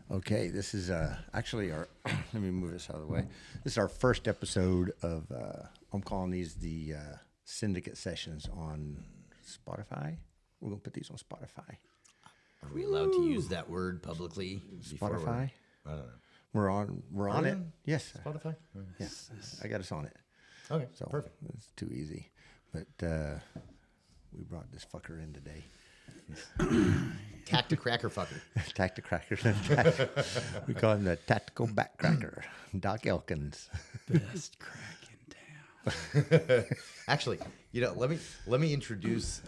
Okay, this is actually our. Let me move this out of the way. This is our first episode of. I'm calling these the syndicate sessions on Spotify. We're gonna put these on Spotify. Are we allowed to use that word publicly? Spotify. I don't know. We're on. We're on it. Yes. Spotify. Yes. I got us on it. Okay. So Perfect. It's too easy, but we brought this fucker in today. Tacticracker fucker. Tacticracker. We call him the tactical backcracker, Doc Elkins. Best crack in town. Actually, let me introduce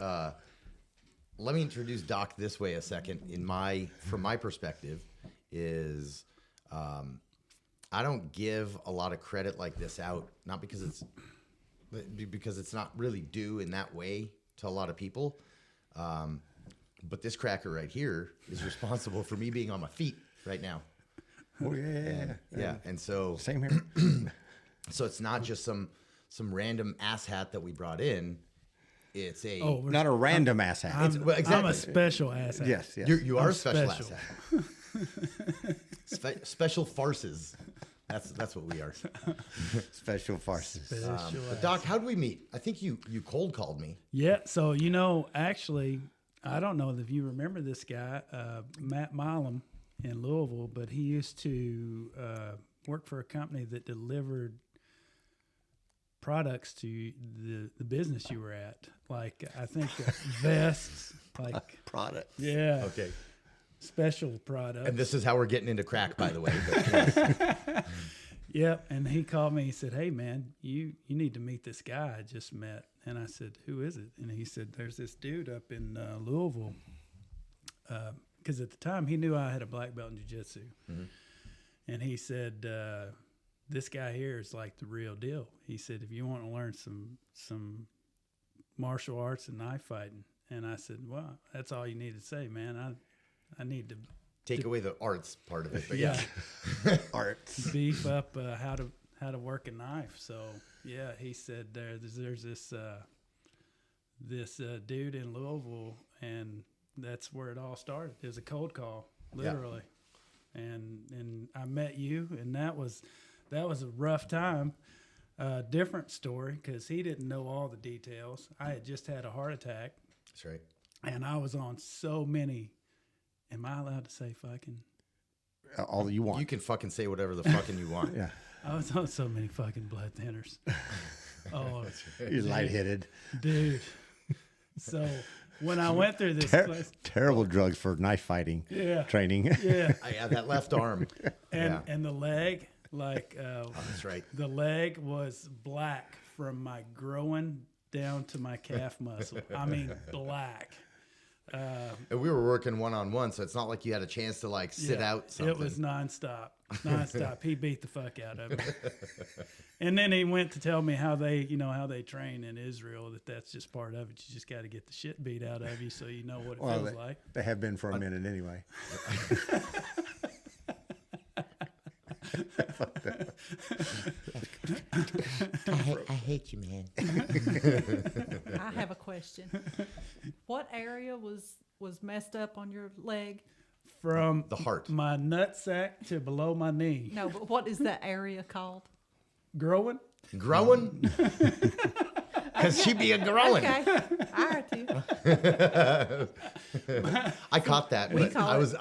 Doc this way a second. From my perspective, is I don't give a lot of credit like this out, not because it's not really due in that way to a lot of people. But this cracker right here is responsible for me being on my feet right now. Oh yeah. And so Same here. so it's not just some random asshat that we brought in. It's a Not a random ass hat. I'm a special ass. Yes. you are I'm a special special. asshat. Special farces. That's what we are. Special farces. But Doc, how did we meet? I think you cold called me. Yeah. So actually, I don't know if you remember this guy, Matt Milam in Louisville, but he used to work for a company that delivered products to the business you were at. Like, I think vests, like Product. yeah, Okay. special products. And this is how we're getting into crack, by the way. But, yes. Yep. And he called me. He said, "Hey, man, you need to meet this guy I just met." And I said, "Who is it?" And he said, "There's this dude up in Louisville." Because at the time, he knew I had a black belt in jiu-jitsu. Mm-hmm. And he said, "This guy here is like the real deal." He said, "If you want to learn some martial arts and knife fighting." And I said, "Well, that's all you need to say, man. I need to Take away the arts part of it. But yeah, Arts. beef up how to work a knife." So yeah, he said there's this dude in Louisville, and that's where it all started. It was a cold call, literally. Yeah. And I met you, and that was a rough time. Different story, because he didn't know all the details. I had just had a heart attack. That's right. And I was on so many. Am I allowed to say fucking? All you want. You can fucking say whatever the fucking you want. Yeah. I was on so many fucking blood thinners. Oh, You're lightheaded. dude. So when I went through this place, Terrible drugs for knife fighting training. yeah, Yeah, that left arm. and the leg, like That's right. the leg was black from my groin down to my calf muscle. I mean, black. And we were working one-on-one, so it's not like you had a chance to like sit out something. It was nonstop. He beat the fuck out of me. And then he went to tell me how they train in Israel, that's just part of it. You just got to get the shit beat out of you so you know what it feels like. They have been for a minute anyway. I hate you, man. I have a question. What area was messed up on your leg? From The heart. my nutsack to below my knee. No, but what is that area called? Growing? Growing? Because she be a growing. Okay, I heard you. I caught that. We But call I it- was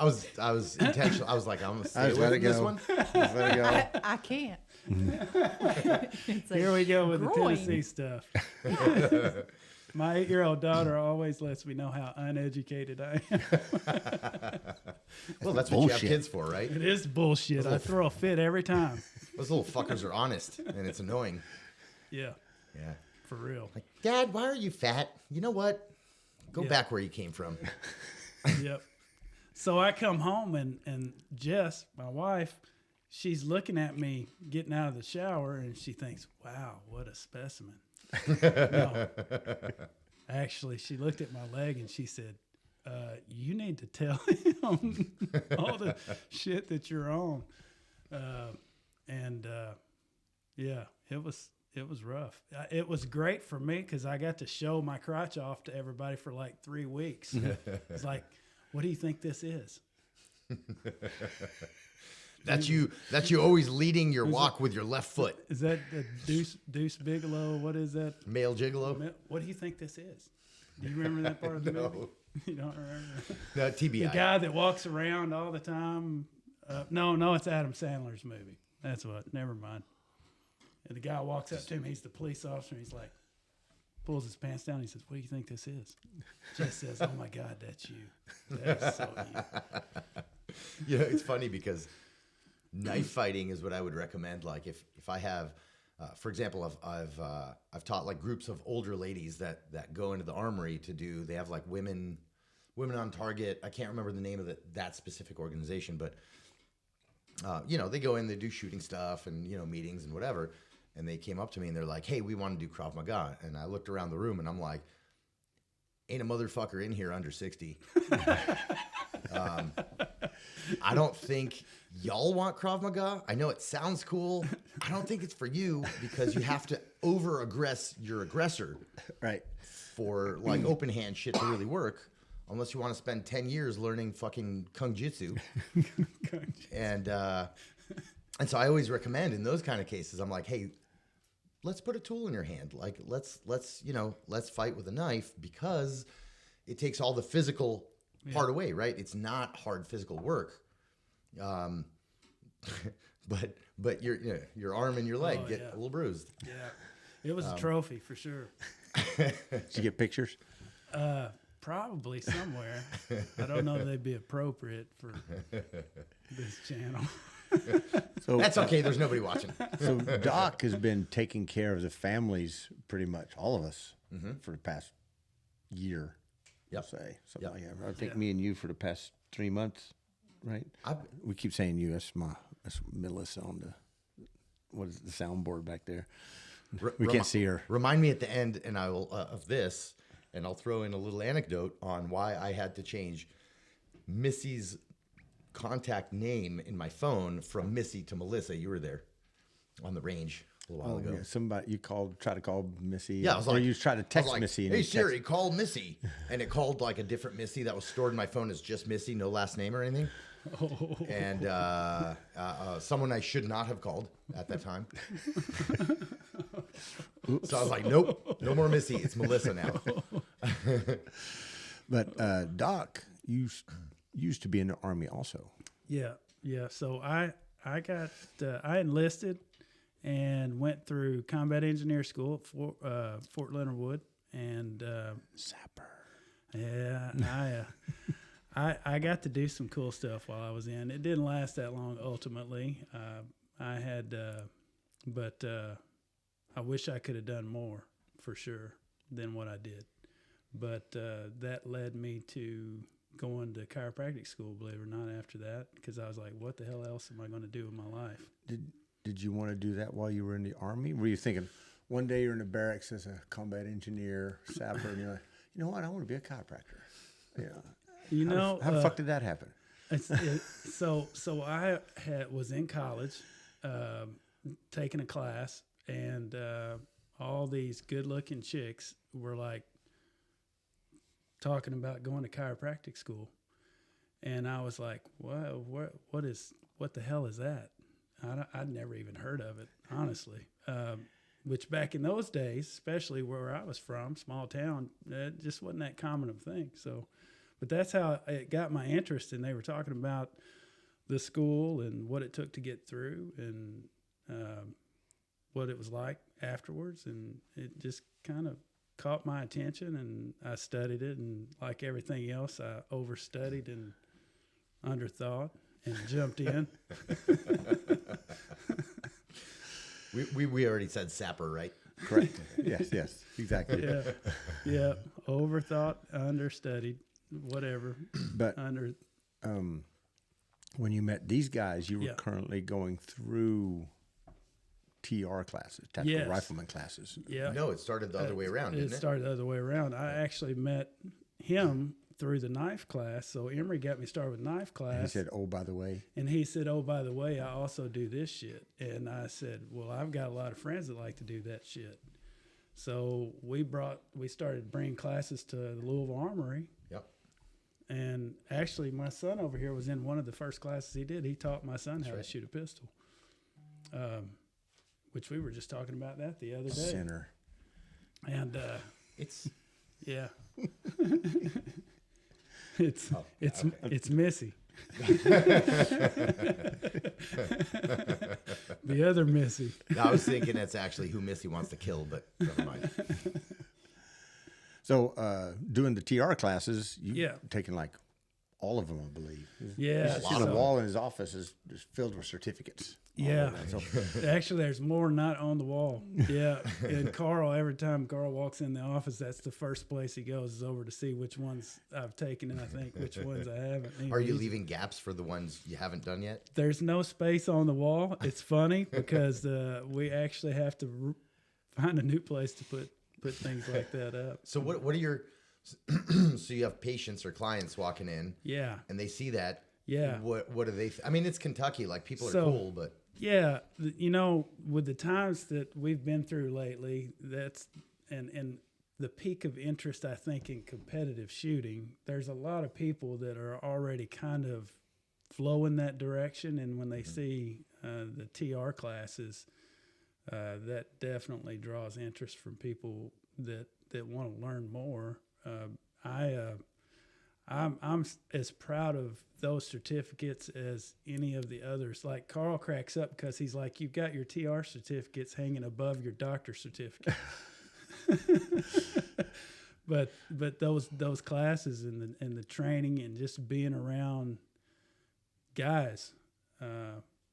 intentional. I was like, I'm gonna stay just away let from it this go. one. Just let it go. I can't. It's Here we go with groin. the Tennessee stuff. My 8-year-old daughter always lets me know how uneducated I am. Well, that's what you have Bullshit. kids for, right? It is bullshit. I throw a fit every time. Those little fuckers are honest, and it's annoying. Yeah, Yeah. for real. Like, Dad, why are you fat? You know what? Go Yeah. back where you came from. Yep. So I come home and Jess, my wife, she's looking at me getting out of the shower and she thinks, "Wow, what a specimen." No. Actually, she looked at my leg and she said, "You need to tell him all the shit that you're on." Yeah, it was rough. It was great for me because I got to show my crotch off to everybody for like 3 weeks. It's like, "What do you think this is?" That's you always leading your walk with your left foot. Is that the Deuce Bigelow? What is that? Male gigolo? What do you think this is? Do you remember that part of the No. movie? You don't remember? No, The TBI. guy that walks around all the time. No, it's Adam Sandler's movie. That's what. Never mind. And the guy walks up to him. He's the police officer. And he's like, pulls his pants down. He says, "What do you think this is?" Jess says, "Oh my God, that's you. That's so you." It's funny because knife fighting is what I would recommend. Like if I have, for example, I've taught like groups of older ladies that go into the armory to do. They have like women on target. I can't remember the name of that specific organization, but they go in, they do shooting stuff and meetings and whatever. And they came up to me and they're like, "Hey, we want to do Krav Maga." And I looked around the room and I'm like, "Ain't a motherfucker in here under 60." I don't think y'all want Krav Maga. I know it sounds cool. I don't think it's for you because you have to over-aggress your aggressor Right. for like open hand shit to really work, unless you want to spend 10 years learning fucking Kung Jitsu. And so I always recommend in those kind of cases, I'm like, "Hey, let's put a tool in your hand. Like let's fight with a knife because it takes all the physical part away, right? It's not hard physical work. But your arm and your leg get a little bruised." Yeah, it was a trophy for sure. Did you get pictures? Probably somewhere. I don't know if they'd be appropriate for this channel. So That's okay. There's nobody watching. So Doc has been taking care of the families, pretty much all of us, for the past year. Yep. I'll say something Yep. like that. I think me and you for the past 3 months, right? We keep saying you. That's Melissa on the soundboard back there. We can't see her. Remind me at the end, and I will of this, and I'll throw in a little anecdote on why I had to change Missy's contact name in my phone from Missy to Melissa. You were there on the range a little while ago. Yeah, somebody you tried to call Missy. Yeah, I was or like, you tried to I was text like, Missy. And "Hey you Siri, call Missy," and it called like a different Missy that was stored in my phone as just Missy, no last name or anything. And someone I should not have called at that time. So I was like, "Nope, no more Missy. It's Melissa now." But Doc used to be in the Army also. Yeah. So I enlisted and went through combat engineer school at Fort Leonard Wood, and Sapper. yeah, I got to do some cool stuff while I was in. It didn't last that long. Ultimately, but I wish I could have done more for sure than what I did. But that led me to going to chiropractic school, believe it or not, after that, because I was like, what the hell else am I going to do with my life? Did you want to do that while you were in the Army? Were you thinking one day you're in the barracks as a combat engineer, sapper, and you're like, you know what, I want to be a chiropractor? Yeah. How the fuck did that happen? So I was in college, taking a class, and all these good-looking chicks were like talking about going to chiropractic school, and I was like, "Wow, what the hell is that?" I'd never even heard of it, honestly. Which back in those days, especially where I was from, small town, it just wasn't that common of a thing. So, but that's how it got my interest, and they were talking about the school and what it took to get through, and what it was like afterwards, and it just kind of caught my attention, and I studied it, and like everything else, I overstudied and underthought and jumped in. We already said sapper, right? Correct. Yes, exactly. Yeah, overthought, understudied, whatever. But when you met these guys, you were Yeah. currently going through TR classes, tactical Yes. rifleman classes. Yeah. No, it started the other way around, It didn't it? started the other way around. I actually met him through the knife class. So Emory got me started with knife class. He said, "Oh, by the way." And he said, "Oh, by the way, I also do this shit." And I said, "Well, I've got a lot of friends that like to do that shit." So we started bringing classes to the Louisville Armory, Yep. And actually, my son over here was in one of the first classes he did. He taught my son how to shoot a pistol, which we were just talking about that the other day. Sinner. And It's yeah, it's Missy. The other Missy. No, I was thinking that's actually who Missy wants to kill, but never mind. So, doing the TR classes, you've Yeah. taken like all of them, I believe. Yeah, I see the wall in his office is just filled with certificates. Yeah. So, Actually, there's more not on the wall. Yeah. And Carl, every time Carl walks in the office, that's the first place he goes is over to see which ones I've taken and I think which ones I haven't. Are you leaving gaps for the ones you haven't done yet? There's no space on the wall. It's funny because we actually have to find a new place to put things like that up. So what are your so you have patients or clients walking in Yeah. and they see that. Yeah. What do they I mean, it's Kentucky, like people are So- cool, but Yeah, with the times that we've been through lately, that's and the peak of interest, I think, in competitive shooting. There's a lot of people that are already kind of flowing that direction, and when they see the TR classes, that definitely draws interest from people that want to learn more. I'm as proud of those certificates as any of the others. Like Carl cracks up because he's like, "You've got your TR certificates hanging above your doctor's certificate." but those classes and the training and just being around guys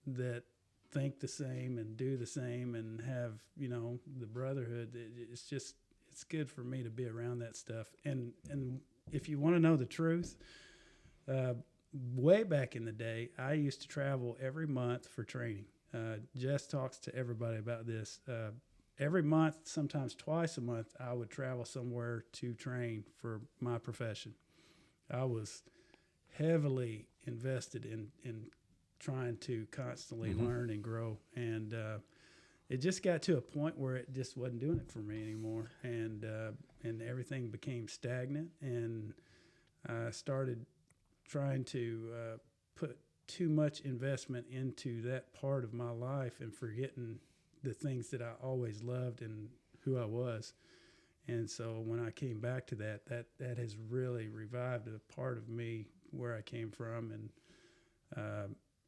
that think the same and do the same and have the brotherhood. It's good for me to be around that stuff. And if you want to know the truth, way back in the day, I used to travel every month for training. Jess talks to everybody about this. Every month, sometimes twice a month, I would travel somewhere to train for my profession. I was heavily invested in trying to constantly learn and grow. And it just got to a point where it just wasn't doing it for me anymore. And everything became stagnant, and I started trying to put too much investment into that part of my life and forgetting the things that I always loved and who I was. And so when I came back to that has really revived a part of me where I came from,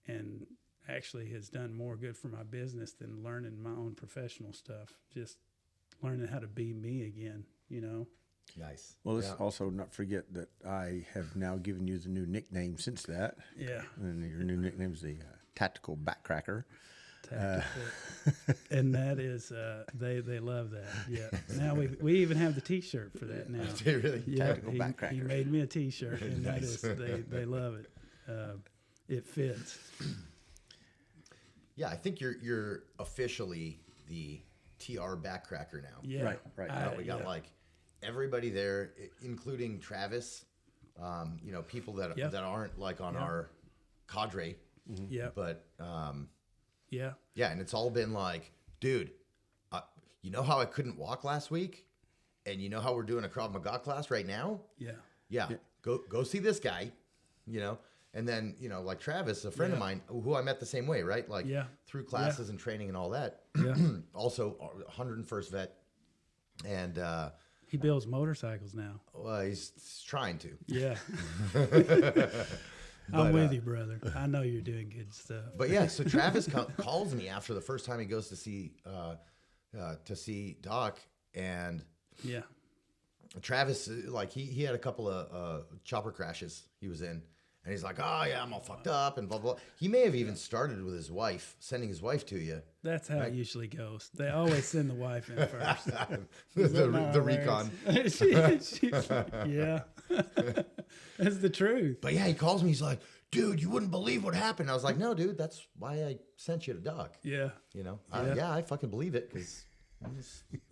and actually has done more good for my business than learning my own professional stuff. Just learning how to be me again, nice. well, let's Yeah. also not forget that I have now given you the new nickname since that. Yeah. And your new nickname is the Tactical Backcracker. And that is they love that. Yeah. Now we even have the T-shirt for that now. Really? Yeah, Tactical he Backcracker. made me a T-shirt, and Nice. that is they love it. It fits. Yeah, I think you're officially the TR backcracker now. Yeah. Right. We got like everybody there, including Travis. People that Yep. that aren't like on our cadre, Yeah. but Yeah. yeah, and it's all been like, dude, you know how I couldn't walk last week, and you know how we're doing a Krav Maga class right now. Yeah. Yeah, go see this guy, and then like Travis, a friend of Yeah. mine who I met the same way, right? Like Yeah. through classes and training and all that. Yeah. Also, 101st vet, and He builds motorcycles now. well, he's trying to. Yeah. But, I'm with you, brother. I know you're doing good stuff. But yeah, so Travis calls me after the first time he goes to see Doc, and Yeah. Travis, like he had a couple of chopper crashes he was in, and he's like, oh yeah, I'm all fucked up and blah blah. He may have even started with his wife, sending his wife to you. That's how it usually goes. They always send the wife in first. the recon. Yeah. That's the truth. But yeah, he calls me. He's like, dude, you wouldn't believe what happened. I was like, no, dude, that's why I sent you to Doc. Yeah. I fucking believe it because.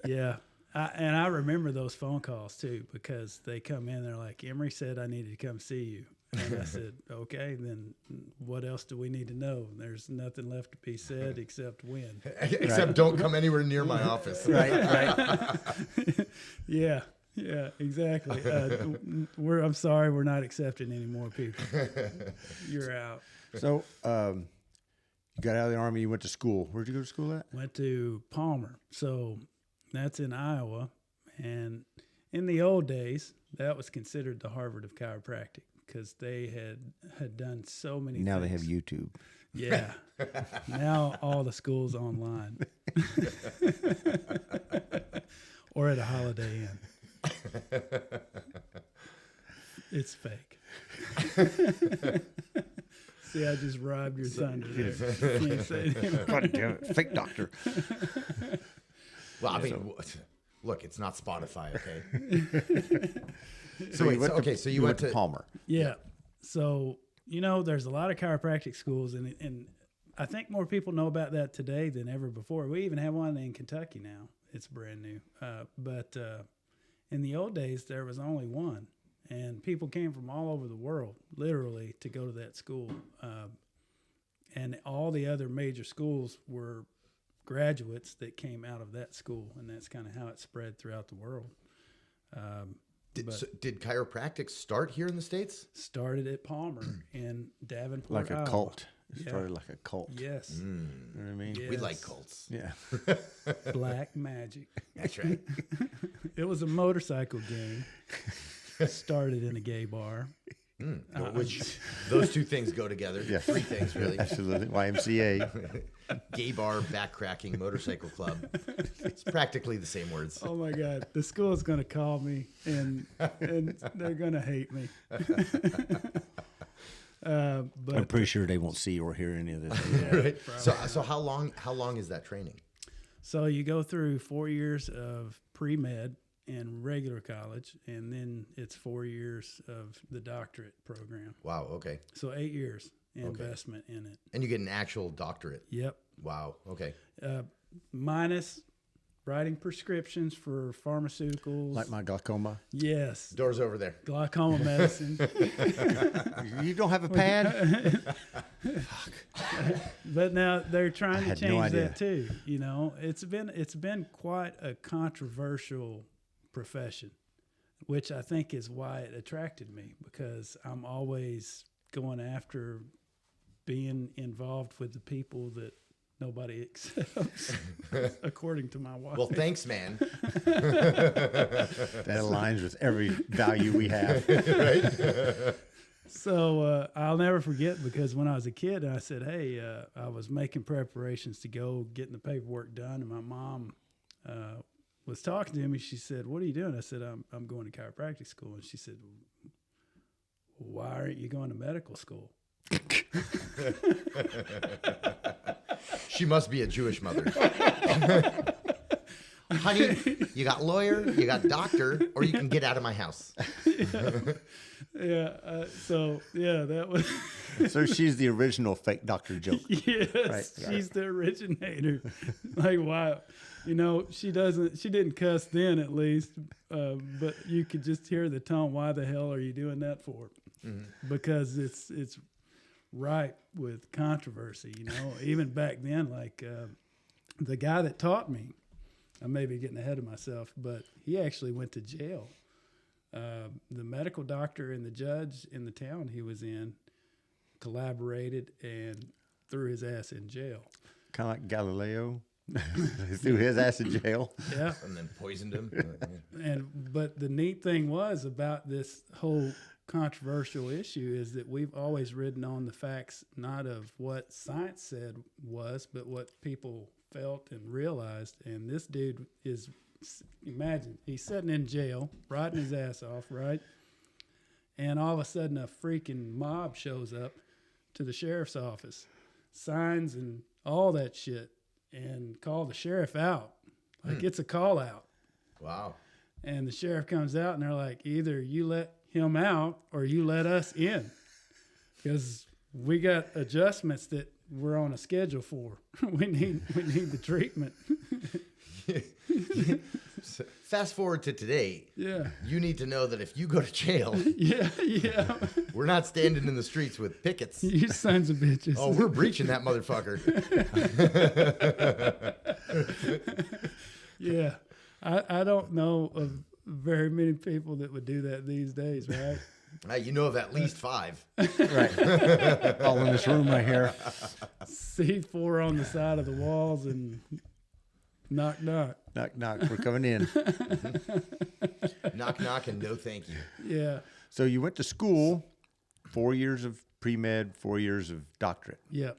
Yeah. I remember those phone calls too, because they come in, they're like, Emery said I needed to come see you. And I said, okay, then what else do we need to know? There's nothing left to be said except when. Except don't come anywhere near my office. Right. Yeah. Yeah, exactly. I'm sorry, we're not accepting any more people. You're out. So, you got out of the Army, you went to school. Where'd you go to school at? Went to Palmer. So that's in Iowa. And in the old days, that was considered the Harvard of chiropractic because they had done so many Now things. they have YouTube. Yeah. Now all the school's online. Or at a Holiday Inn. It's fake. See, I just robbed your thunder there. Can't say it anymore. God damn it. Fake doctor. Well, I mean, look, it's not Spotify, okay? So you went to Palmer. Yeah. So, there's a lot of chiropractic schools, and I think more people know about that today than ever before. We even have one in Kentucky now. It's brand new. But in the old days, there was only one. And people came from all over the world, literally, to go to that school. And all the other major schools were graduates that came out of that school. And that's kind of how it spread throughout the world. Did chiropractic start here in the States? Started at Palmer in Davenport, Like a Iowa. cult. It Yeah. started like a cult. Yes. You know what I mean? Yeah. We Yes. like cults. Yeah. Black magic. That's right. It was a motorcycle gang. Started in a gay bar. Which those two things go together. Yeah. Three things, really. Absolutely. YMCA. Gay bar, backcracking, motorcycle club. It's practically the same words. Oh my God, the school is going to call me and they're going to hate me. But I'm pretty sure they won't see or hear any of this. Right. So how long is that training? so you go through 4 years of pre-med and regular college, and then it's 4 years of the doctorate program. Wow. Okay. So 8 years investment in it. And you get an actual doctorate. Yep. Wow. Okay. Minus writing prescriptions for pharmaceuticals. Like my glaucoma. Yes. Doors over there. Glaucoma medicine. You don't have a pad? But now they're trying to had no change idea. that too. It's been quite a controversial profession, which I think is why it attracted me, because I'm always going after being involved with the people that nobody accepts, according to my wife. Well, thanks, man. That aligns with every value we have. So I'll never forget, because when I was a kid, I said, hey, I was making preparations to go getting the paperwork done, and my mom was talking to me. She said, what are you doing? I said, I'm going to chiropractic school. And she said, why aren't you going to medical school? She must be a Jewish mother. Honey, you got lawyer, you got doctor, or you can get out of my house. That was, So she's the original fake doctor joke. yes, Right, got she's the originator. Like, wow. She didn't cuss then, at least, but you could just hear the tone. Why the hell are you doing that for? Mm-hmm. Because it's ripe with controversy, even back then, like the guy that taught me, I may be getting ahead of myself, but he actually went to jail. The medical doctor and the judge in the town he was in collaborated and threw his ass in jail. Kind of like Galileo. They threw his ass in jail. Yeah. And then poisoned him. But the neat thing was about this whole controversial issue is that we've always ridden on the facts, not of what science said was, but what people felt and realized. And this dude is, imagine, he's sitting in jail, riding his ass off, right? And all of a sudden a freaking mob shows up to the sheriff's office, signs and all that shit, and call the sheriff out. Like it's a call out. Wow. And the sheriff comes out and they're like, either you let him out or you let us in, because we got adjustments that we're on a schedule for. we need the treatment. Fast forward to today. Yeah. You need to know that if you go to jail, Yeah. we're not standing in the streets with pickets. You sons of bitches. Oh, we're breaching that motherfucker. Yeah. I don't know of very many people that would do that these days, right? You know of at least 5. Right. All in this room right here. C4 on the side of the walls and knock, knock. Knock, knock. We're coming in. Knock, knock, and no thank you. Yeah. So you went to school, 4 years of pre-med, 4 years of doctorate. Yep.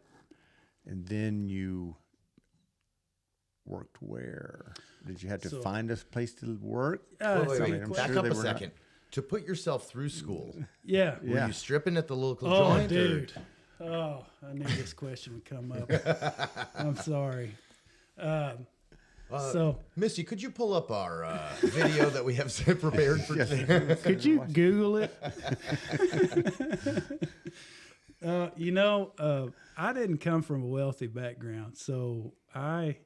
And then you worked where? Did you have to So- find a place to work? Wait, It's a wait, good I'm back sure up they a were not- second. To put yourself through school, Yeah. were Yeah. you stripping at the local Oh, joint? or- dude. Oh, I knew this question would come up. I'm sorry. So, Missy, could you pull up our video that we have prepared for today? could you Google it? I didn't come from a wealthy background, so I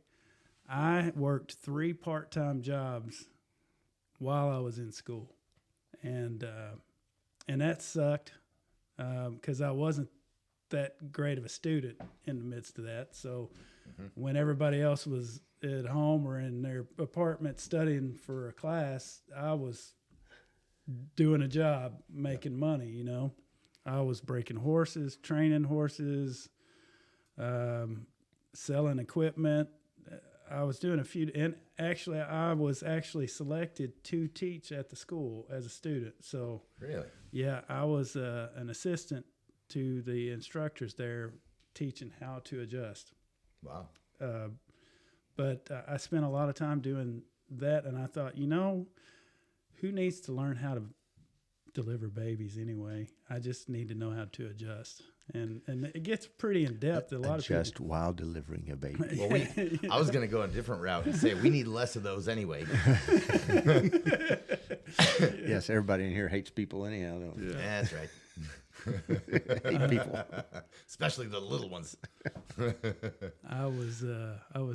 worked 3 part-time jobs while I was in school, and that sucked because I wasn't that great of a student in the midst of that. So when everybody else was at home or in their apartment studying for a class, I was doing a job, making money, you know. I was breaking horses, training horses, selling equipment. I was doing a few, and actually, I was actually selected to teach at the school as a student. So, Really? yeah, I was an assistant to the instructors there, teaching how to adjust. Wow. But I spent a lot of time doing that, and I thought, who needs to learn how to deliver babies anyway? I just need to know how to adjust, and it gets pretty in depth. A lot Adjust of while delivering a baby. Well, I was going to go a different route and say we need less of those anyway. Yes, everybody in here hates people anyhow. Don't they? That's right. Hate people. Especially the little ones. I was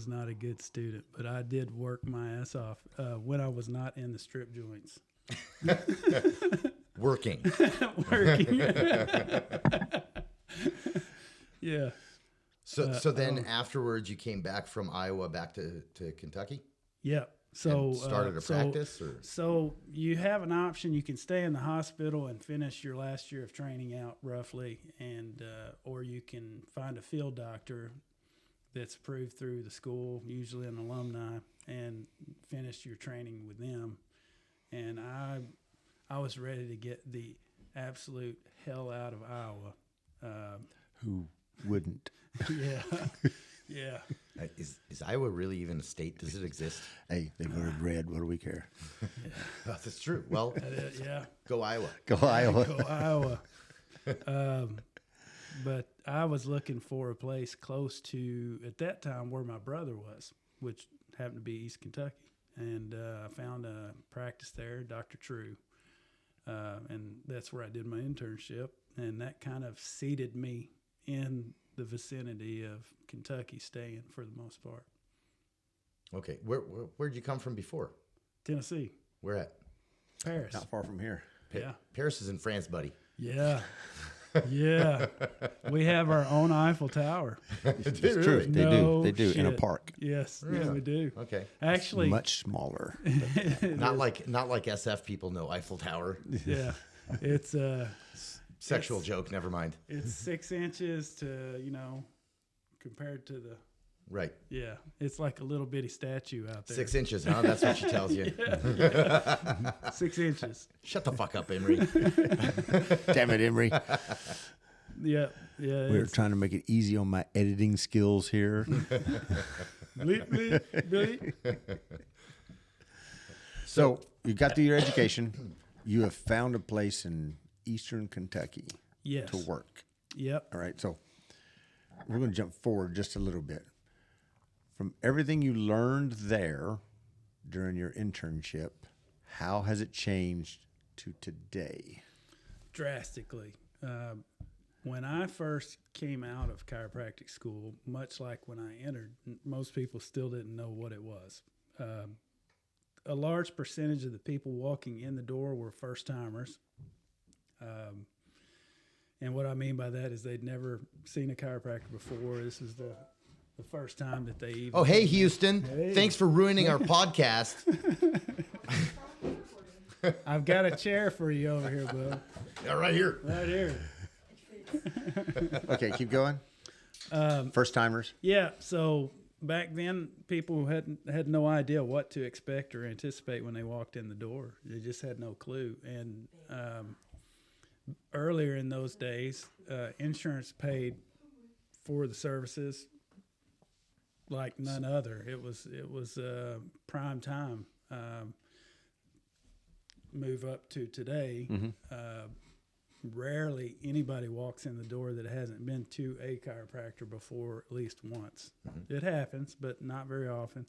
not a good student, but I did work my ass off when I was not in the strip joints. Working. Working. Yeah. So then afterwards you came back from Iowa back to Kentucky? Yeah. So And started a practice? Or? So you have an option. You can stay in the hospital and finish your last year of training out roughly, and or you can find a field doctor that's approved through the school, usually an alumni, and finish your training with them. And I was ready to get the absolute hell out of Iowa. Who wouldn't? Yeah, yeah. Is Iowa really even a state? Does it exist? Hey, they voted red. What do we care? Oh, that's true. Well, Yeah. go Iowa. Go Iowa. Go Iowa. But I was looking for a place close to, at that time, where my brother was, which happened to be East Kentucky. And I found a practice there, Dr. True. And that's where I did my internship. And that kind of seated me in the vicinity of Kentucky, staying for the most part. Okay. Where'd you come from before? Tennessee, Where at? Paris. Not far from here. Yeah. Paris is in France, buddy. Yeah. Yeah. We have our own Eiffel Tower. It's true. They No do. They do in a shit. park. Yes. Yeah, we do. Okay. Actually, Much smaller. Not like SF people know Eiffel Tower. yeah. It's Sexual joke. Never mind. it's 6 inches to, compared to the, Right. yeah, it's like a little bitty statue out there. 6 inches, huh? That's what she tells you. 6 inches. Shut the fuck up, Emery. Damn it, Emery. Yeah. Yeah. We're it's- trying to make it easy on my editing skills here. bleep, bleep, bleep. So you got through your education. You have found a place in Eastern Kentucky Yes. to work. Yep. All right. So we're going to jump forward just a little bit. From everything you learned there during your internship, how has it changed to today? Drastically. When I first came out of chiropractic school, much like when I entered, most people still didn't know what it was. A large percentage of the people walking in the door were first timers. And what I mean by that is they'd never seen a chiropractor before. This is the first time that they even. Oh, hey, Houston. Hey. Thanks for ruining our podcast. I've got a chair for you over here, Bill. Yeah, right here. Right here. Okay, keep going. First timers. Yeah. So back then, people had no idea what to expect or anticipate when they walked in the door. They just had no clue. And earlier in those days, insurance paid for the services like none other. It was prime time. Move up to today. Rarely anybody walks in the door that hasn't been to a chiropractor before at least once. It happens, but not very often.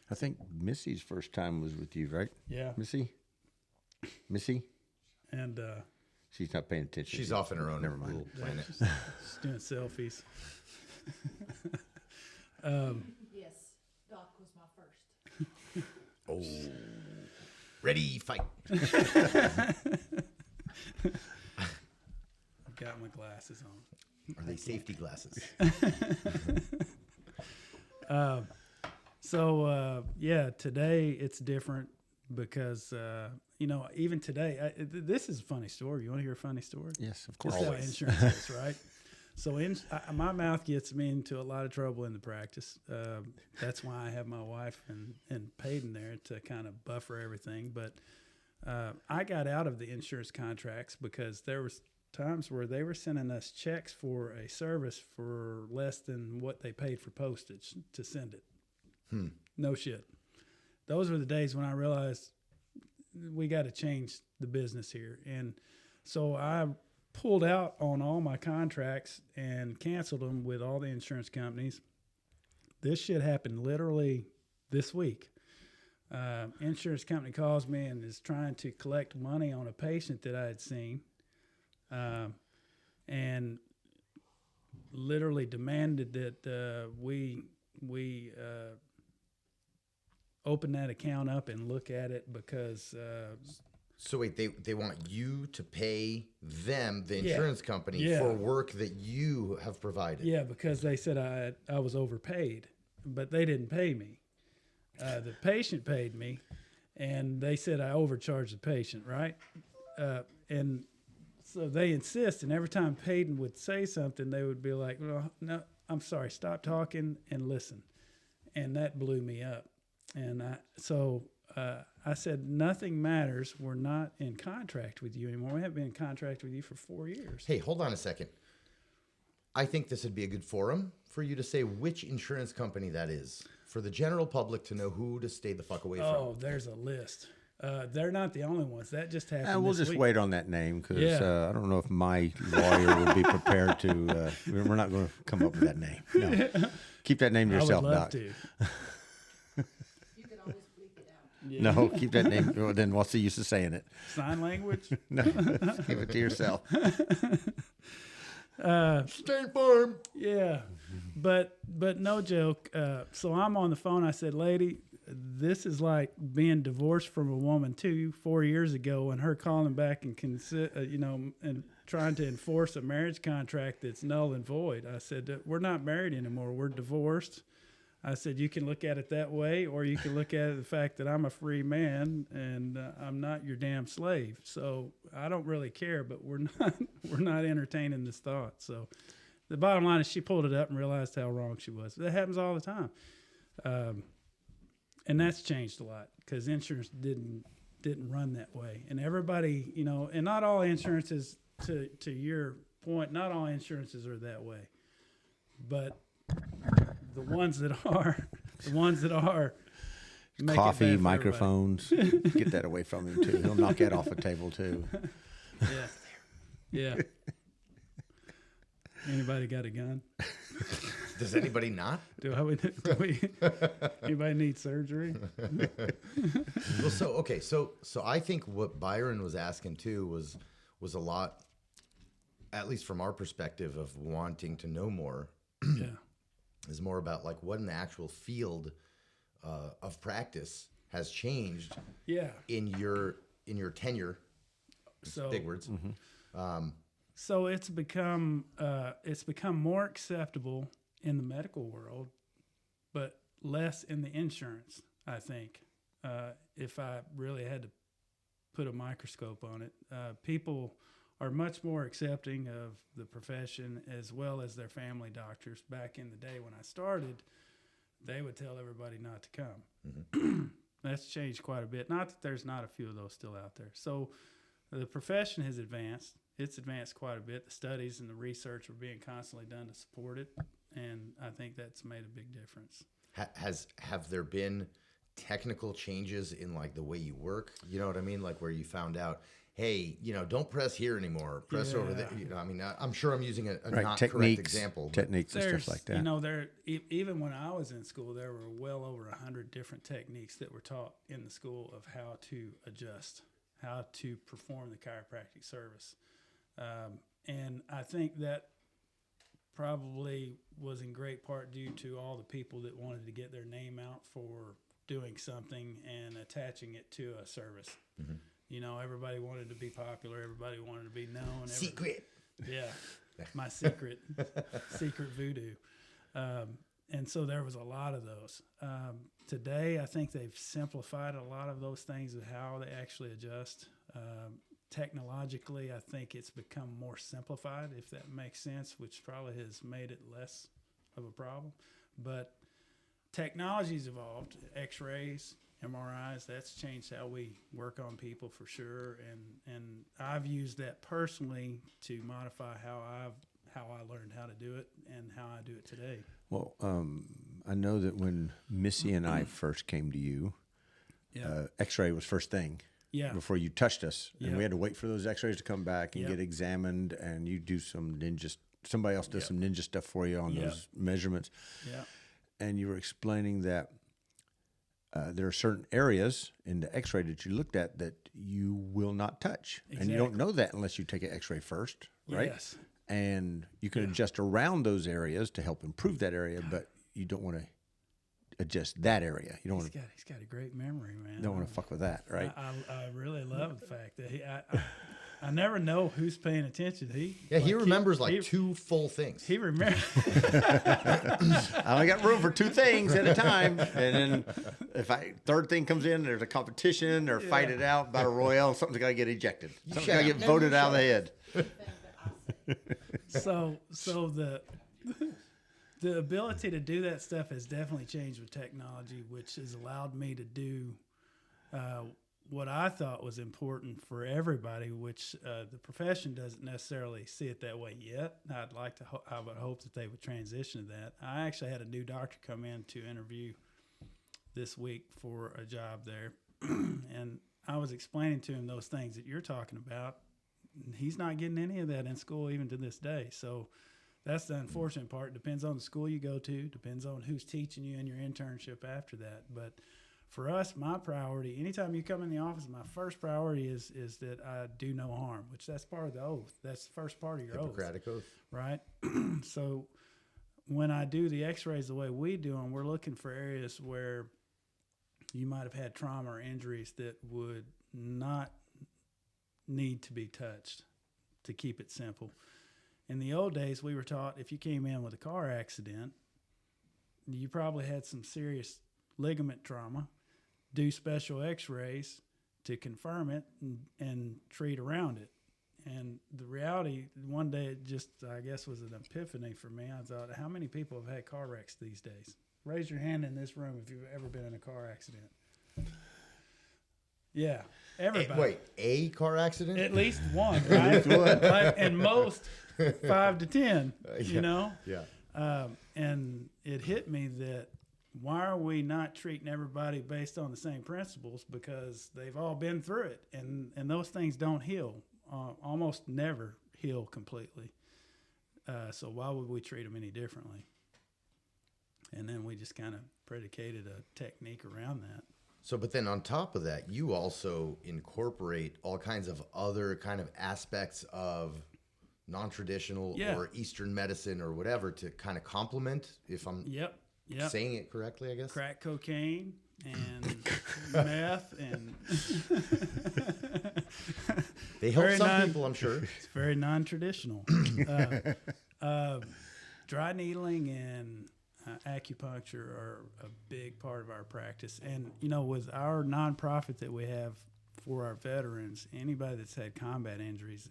I think Missy's first time was with you, right? Yeah. Missy? And She's not paying attention. She's off in her own Never mind. little planet. just doing selfies. Yes, Doc was my first. Oh, ready, fight. I've got my glasses on. Are they safety glasses? So today it's different because even today, this is a funny story. You want to hear a funny story? Yes, of This course. is how insurance is, right? So my mouth gets me into a lot of trouble in the practice. That's why I have my wife and Peyton there to kind of buffer everything. But I got out of the insurance contracts because there was times where they were sending us checks for a service for less than what they paid for postage to send it. No shit. Those were the days when I realized we got to change the business here. And so I pulled out on all my contracts and canceled them with all the insurance companies. This shit happened literally this week. Insurance company calls me and is trying to collect money on a patient that I had seen, and literally demanded that we open that account up and look at it because So wait, they want you to pay them, the Yeah. insurance company, Yeah. for work that you have provided. yeah, because they said I was overpaid, but they didn't pay me. The patient paid me, and they said I overcharged the patient, right? And so they insist, and every time Peyton would say something, they would be like, "Well, no, I'm sorry, stop talking and listen," and that blew me up. And I said, "Nothing matters. We're not in contract with you anymore. We haven't been in contract with you for 4 years." Hey, hold on a second. I think this would be a good forum for you to say which insurance company that is for the general public to know who to stay the fuck away Oh, there's a list. They're not the only ones. That just happened. We'll this just week. wait on that name because Yeah. I don't know if my lawyer would be prepared to. We're not going to come up with that name. No. Keep that name to yourself, I would love Doc. to. You could always bleep it out. Yeah. No, keep that name. Well, then what's the use of saying it? Sign language. No, just keep it to yourself. State Farm. Yeah, but no joke. So I'm on the phone. I said, "Lady, this is like being divorced from a woman 4 years ago, and her calling back and and trying to enforce a marriage contract that's null and void." I said, "We're not married anymore. We're divorced." I said, "You can look at it that way, or you can look at it the fact that I'm a free man and I'm not your damn slave. So I don't really care, but we're not entertaining this thought." So the bottom line is she pulled it up and realized how wrong she was. That happens all the time. And that's changed a lot because insurance didn't run that way. And everybody, and not all insurances, to your point, not all insurances are that way. But the ones that are, make it Coffee, bad for everybody. microphones. Get that away from him too. He'll knock that off the table too. Yeah. Anybody got a gun? Does anybody not? Do we anybody need surgery? Well, so I think what Byron was asking too was a lot, at least from our perspective of wanting to know more, Yeah. is more about like what in the actual field of practice has changed Yeah. in your tenure. So Big words. So it's become more acceptable in the medical world, but less in the insurance. I think if I really had to put a microscope on it. People are much more accepting of the profession as well as their family doctors. Back in the day when I started, they would tell everybody not to come. That's changed quite a bit. Not that there's not a few of those still out there. So the profession has advanced. It's advanced quite a bit. The studies and the research are being constantly done to support it, and I think that's made a big difference. Have there been technical changes in like the way you work? You know what I mean? Like where you found out, hey, don't press here anymore. Press over there. I mean, I'm sure I'm using a not correct example. Techniques and stuff like that. Even when I was in school, there were well over 100 different techniques that were taught in the school of how to adjust, how to perform the chiropractic service. And I think that probably was in great part due to all the people that wanted to get their name out for doing something and attaching it to a service. Everybody wanted to be popular. Everybody wanted to be known. Secret. Yeah, my secret voodoo. And so there was a lot of those. Today, I think they've simplified a lot of those things of how they actually adjust. Technologically, I think it's become more simplified, if that makes sense, which probably has made it less of a problem. But technology's evolved. X-rays, MRIs, that's changed how we work on people for sure. And I've used that personally to modify how I learned how to do it and how I do it today. Well, I know that when Missy and I first came to you, X-ray was first thing. Yeah. Before you touched us, and Yeah. we had to wait for those X-rays to come back and Yep. get examined, and you do some ninja. Somebody else does Yep. some ninja stuff for you on Yep. those measurements. Yeah. And you were explaining that there are certain areas in the X-ray that you looked at that you will not touch, and you don't Exactly. know that unless you take an X-ray first, right? Yes. And you can adjust around those areas to help improve that area, but you don't want to adjust that area. You don't want to. He's got a great memory, man. Don't want to fuck with that, right? I really love the fact that I never know who's paying attention. He remembers two full things. He remembers. I only got room for two things at a time, and then if third thing comes in, there's a competition or fight it out, battle royale. Something's got to get ejected. Something's got to get voted out of the head. So the ability to do that stuff has definitely changed with technology, which has allowed me to do what I thought was important for everybody, which the profession doesn't necessarily see it that way yet. I'd like to, I would hope that they would transition to that. I actually had a new doctor come in to interview this week for a job there, and I was explaining to him those things that you're talking about. He's not getting any of that in school even to this day. So that's the unfortunate part. Depends on the school you go to, depends on who's teaching you in your internship after that. But for us, my priority, anytime you come in the office, my first priority is that I do no harm, which that's part of the oath. That's the first part of your Hippocratic oath. right? So when I do the x-rays the way we do them, we're looking for areas where you might have had trauma or injuries that would not need to be touched, to keep it simple. In the old days, we were taught if you came in with a car accident, you probably had some serious ligament trauma, do special x-rays to confirm it and treat around it. And the reality, one day it just, I guess, was an epiphany for me. I thought, how many people have had car wrecks these days? Raise your hand in this room if you've ever been in a car accident. Yeah, everybody. Wait, a car accident? At least one, right? Like, and most 5 to 10, you know? Yeah. And it hit me that why are we not treating everybody based on the same principles? Because they've all been through it, and those things don't heal, almost never heal completely. So why would we treat them any differently? And then we just kind of predicated a technique around that. So, but then on top of that, you also incorporate all kinds of other kind of aspects of non-traditional or Eastern medicine or whatever to kind of complement, if I'm saying it correctly, I guess. Crack cocaine and meth and they help some people, I'm sure. It's very non-traditional. Dry needling and acupuncture are a big part of our practice. And, you know, with our nonprofit that we have for our veterans, anybody that's had combat injuries,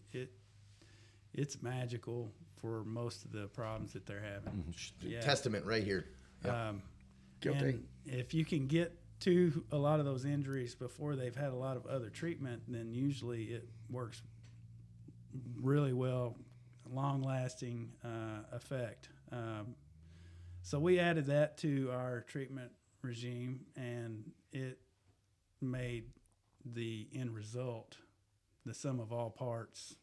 it's magical for most of the problems that they're having. Yeah. Testament right here. Yep. Guilty. And if you can get to a lot of those injuries before they've had a lot of other treatment, then usually it works really well, long-lasting effect. So we added that to our treatment regime, and it made the end result the sum of all parts.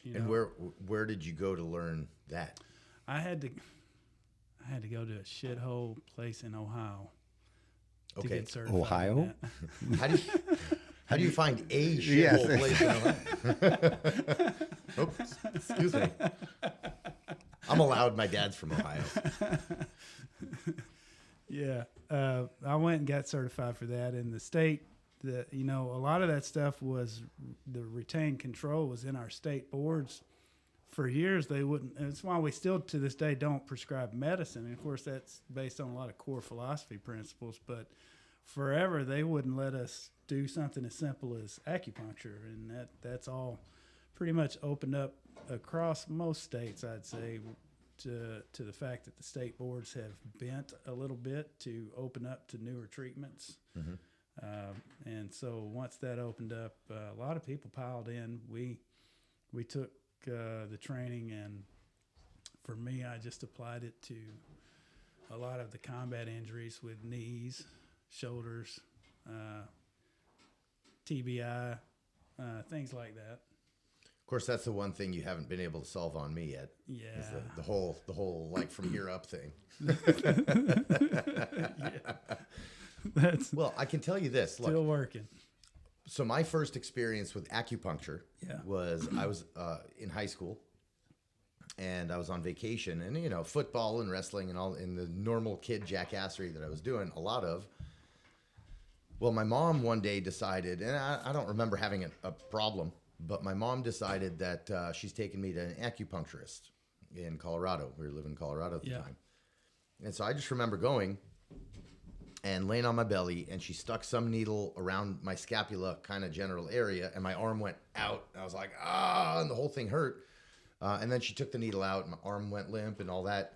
And where did you go to learn that? I had to go to a shithole place in Ohio to Okay. get certified. Ohio? in that. How do you find a Yes. shithole place in Ohio? Oops, excuse me. I'm allowed. My dad's from Ohio. Yeah, I went and got certified for that. In the state, a lot of that stuff was the retained control was in our state boards. For years, they wouldn't. And it's why we still to this day don't prescribe medicine. And of course, that's based on a lot of core philosophy principles. But forever, they wouldn't let us do something as simple as acupuncture, and that's all pretty much opened up across most states, I'd say, to the fact that the state boards have bent a little bit to open up to newer treatments. And so once that opened up, a lot of people piled in. We took the training, and for me, I just applied it to a lot of the combat injuries with knees, shoulders, TBI, things like that. Of course, that's the one thing you haven't been able to solve on me yet. Yeah. Is the whole like from here up thing. That's Well, I can tell you this. Look, still working. so my first experience with acupuncture Yeah. was I was in high school, and I was on vacation, and football and wrestling and all in the normal kid jackassery that I was doing a lot of. Well, my mom one day decided, and I don't remember having a problem, but my mom decided that she's taking me to an acupuncturist in Colorado. We were living in Colorado at the Yeah. time. And so I just remember going and laying on my belly, and she stuck some needle around my scapula kind of general area, and my arm went out. And I was like, and the whole thing hurt. And then she took the needle out, and my arm went limp and all that.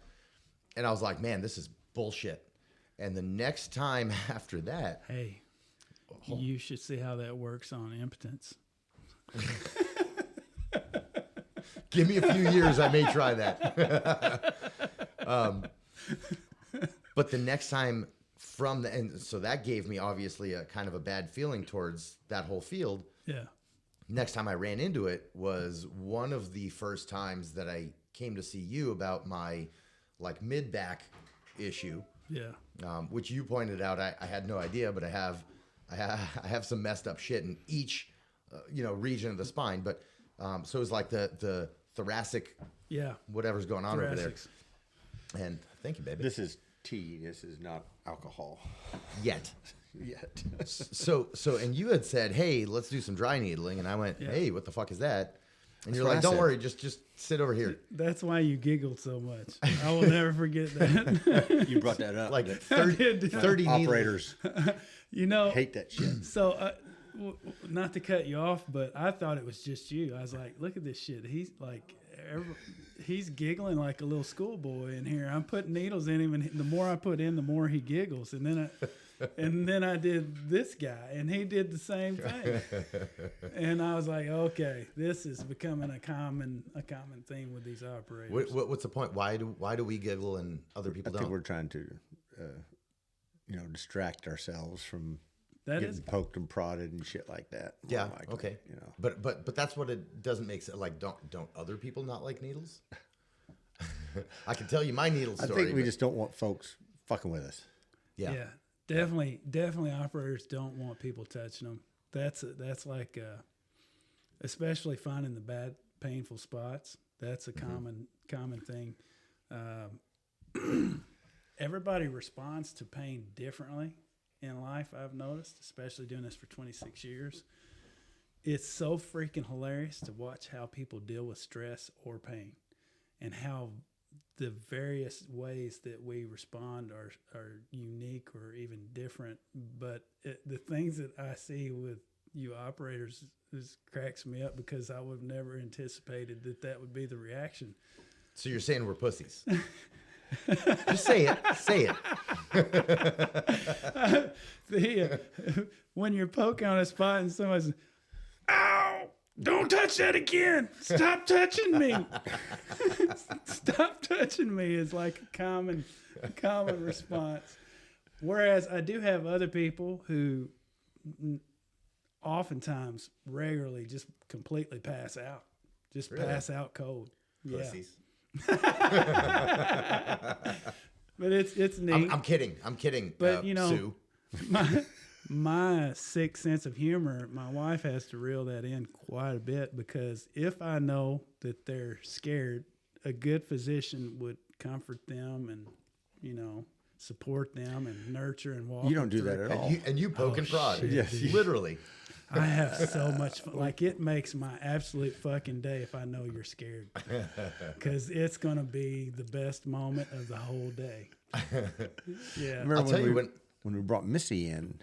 And I was like, man, this is bullshit. And the next time after that, Hey, you should see how that works on impotence. give me a few years, I may try that. But the next time and so that gave me obviously a kind of a bad feeling towards that whole field. Yeah. Next time I ran into it was one of the first times that I came to see you about my like mid-back issue, Yeah. which you pointed out. I had no idea, but I have some messed up shit in each region of the spine. But so it was like the thoracic, Yeah. whatever's going on over there. Thoracics. And thank you, baby. This is tea. This is not alcohol Yet. yet. So, and you had said, hey, let's do some dry needling. And I went, Yeah. hey, what the fuck is that? And you're what like, I don't said. worry, just sit over here. That's why you giggled so much. I will never forget that. You brought that up. Like That 30 needles. operators Hate that shit. So, not to cut you off, but I thought it was just you. I was like, look at this shit. He's like, he's giggling like a little schoolboy in here. I'm putting needles in him, and the more I put in, the more he giggles. And then I did this guy, and he did the same thing. And I was like, okay, this is becoming a common theme with these operators. What's the point? Why do we giggle and other I people think don't? we're trying to, distract ourselves from That getting is poked and prodded and shit like that. Yeah. More likely, Okay. You know. But that's what it doesn't make sense. Like, don't other people not like needles? I can tell you my needle I story. think we but- just don't want folks fucking with us. yeah. Definitely operators don't want people touching them. That's like, especially finding the bad, painful spots. That's a common thing. Everybody responds to pain differently in life, I've noticed, especially doing this for 26 years. It's so freaking hilarious to watch how people deal with stress or pain, and how the various ways that we respond are unique or even different. But the things that I see with you operators this cracks me up because I would have never anticipated that would be the reaction. So you're saying we're pussies? Just say it. Say it. When you're poking on a spot and someone's, ow, don't touch that again. Stop touching me. Stop touching me is like a common response. Whereas I do have other people who oftentimes regularly just completely pass out. Just Really? pass out cold. Pussies. But it's neat. I'm kidding. I'm kidding. But, you know, Sue. my sick sense of humor, my wife has to reel that in quite a bit because if I know that they're scared, a good physician would comfort them and, you know, support them and nurture and walk. You don't them do through. that at all. And you poke and prod. shit, Yes. dude. Literally. I have so much fun. Like, it makes my absolute fucking day if I know you're scared. Because it's going to be the best moment of the whole day. Yeah. Remember I'll tell you when we brought Missy in,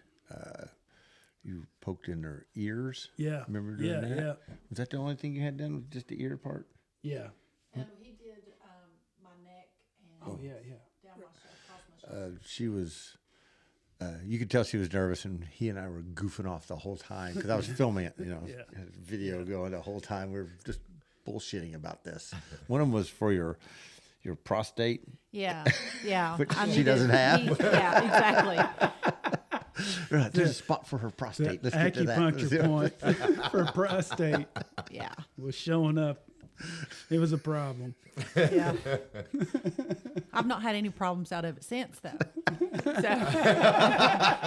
you poked in her ears. Yeah. Remember doing Yeah, that? yeah. Was that the only thing you had done? Was just the ear part? Yeah. No, he did my neck and Oh, yeah, yeah. down my shoulder, across my shoulder. She was. You could tell she was nervous, and he and I were goofing off the whole time because I was filming it. You know, Yeah. had a video going the whole time. We were just bullshitting about this. One of them was for your prostate. Yeah, yeah. Which I she needed- doesn't have. Yeah, exactly. Right, there's a spot for her The prostate. Let's get to that. acupuncture point for prostate Yeah, was showing up. It was a problem. yeah. I've not had any problems out of it since, though. So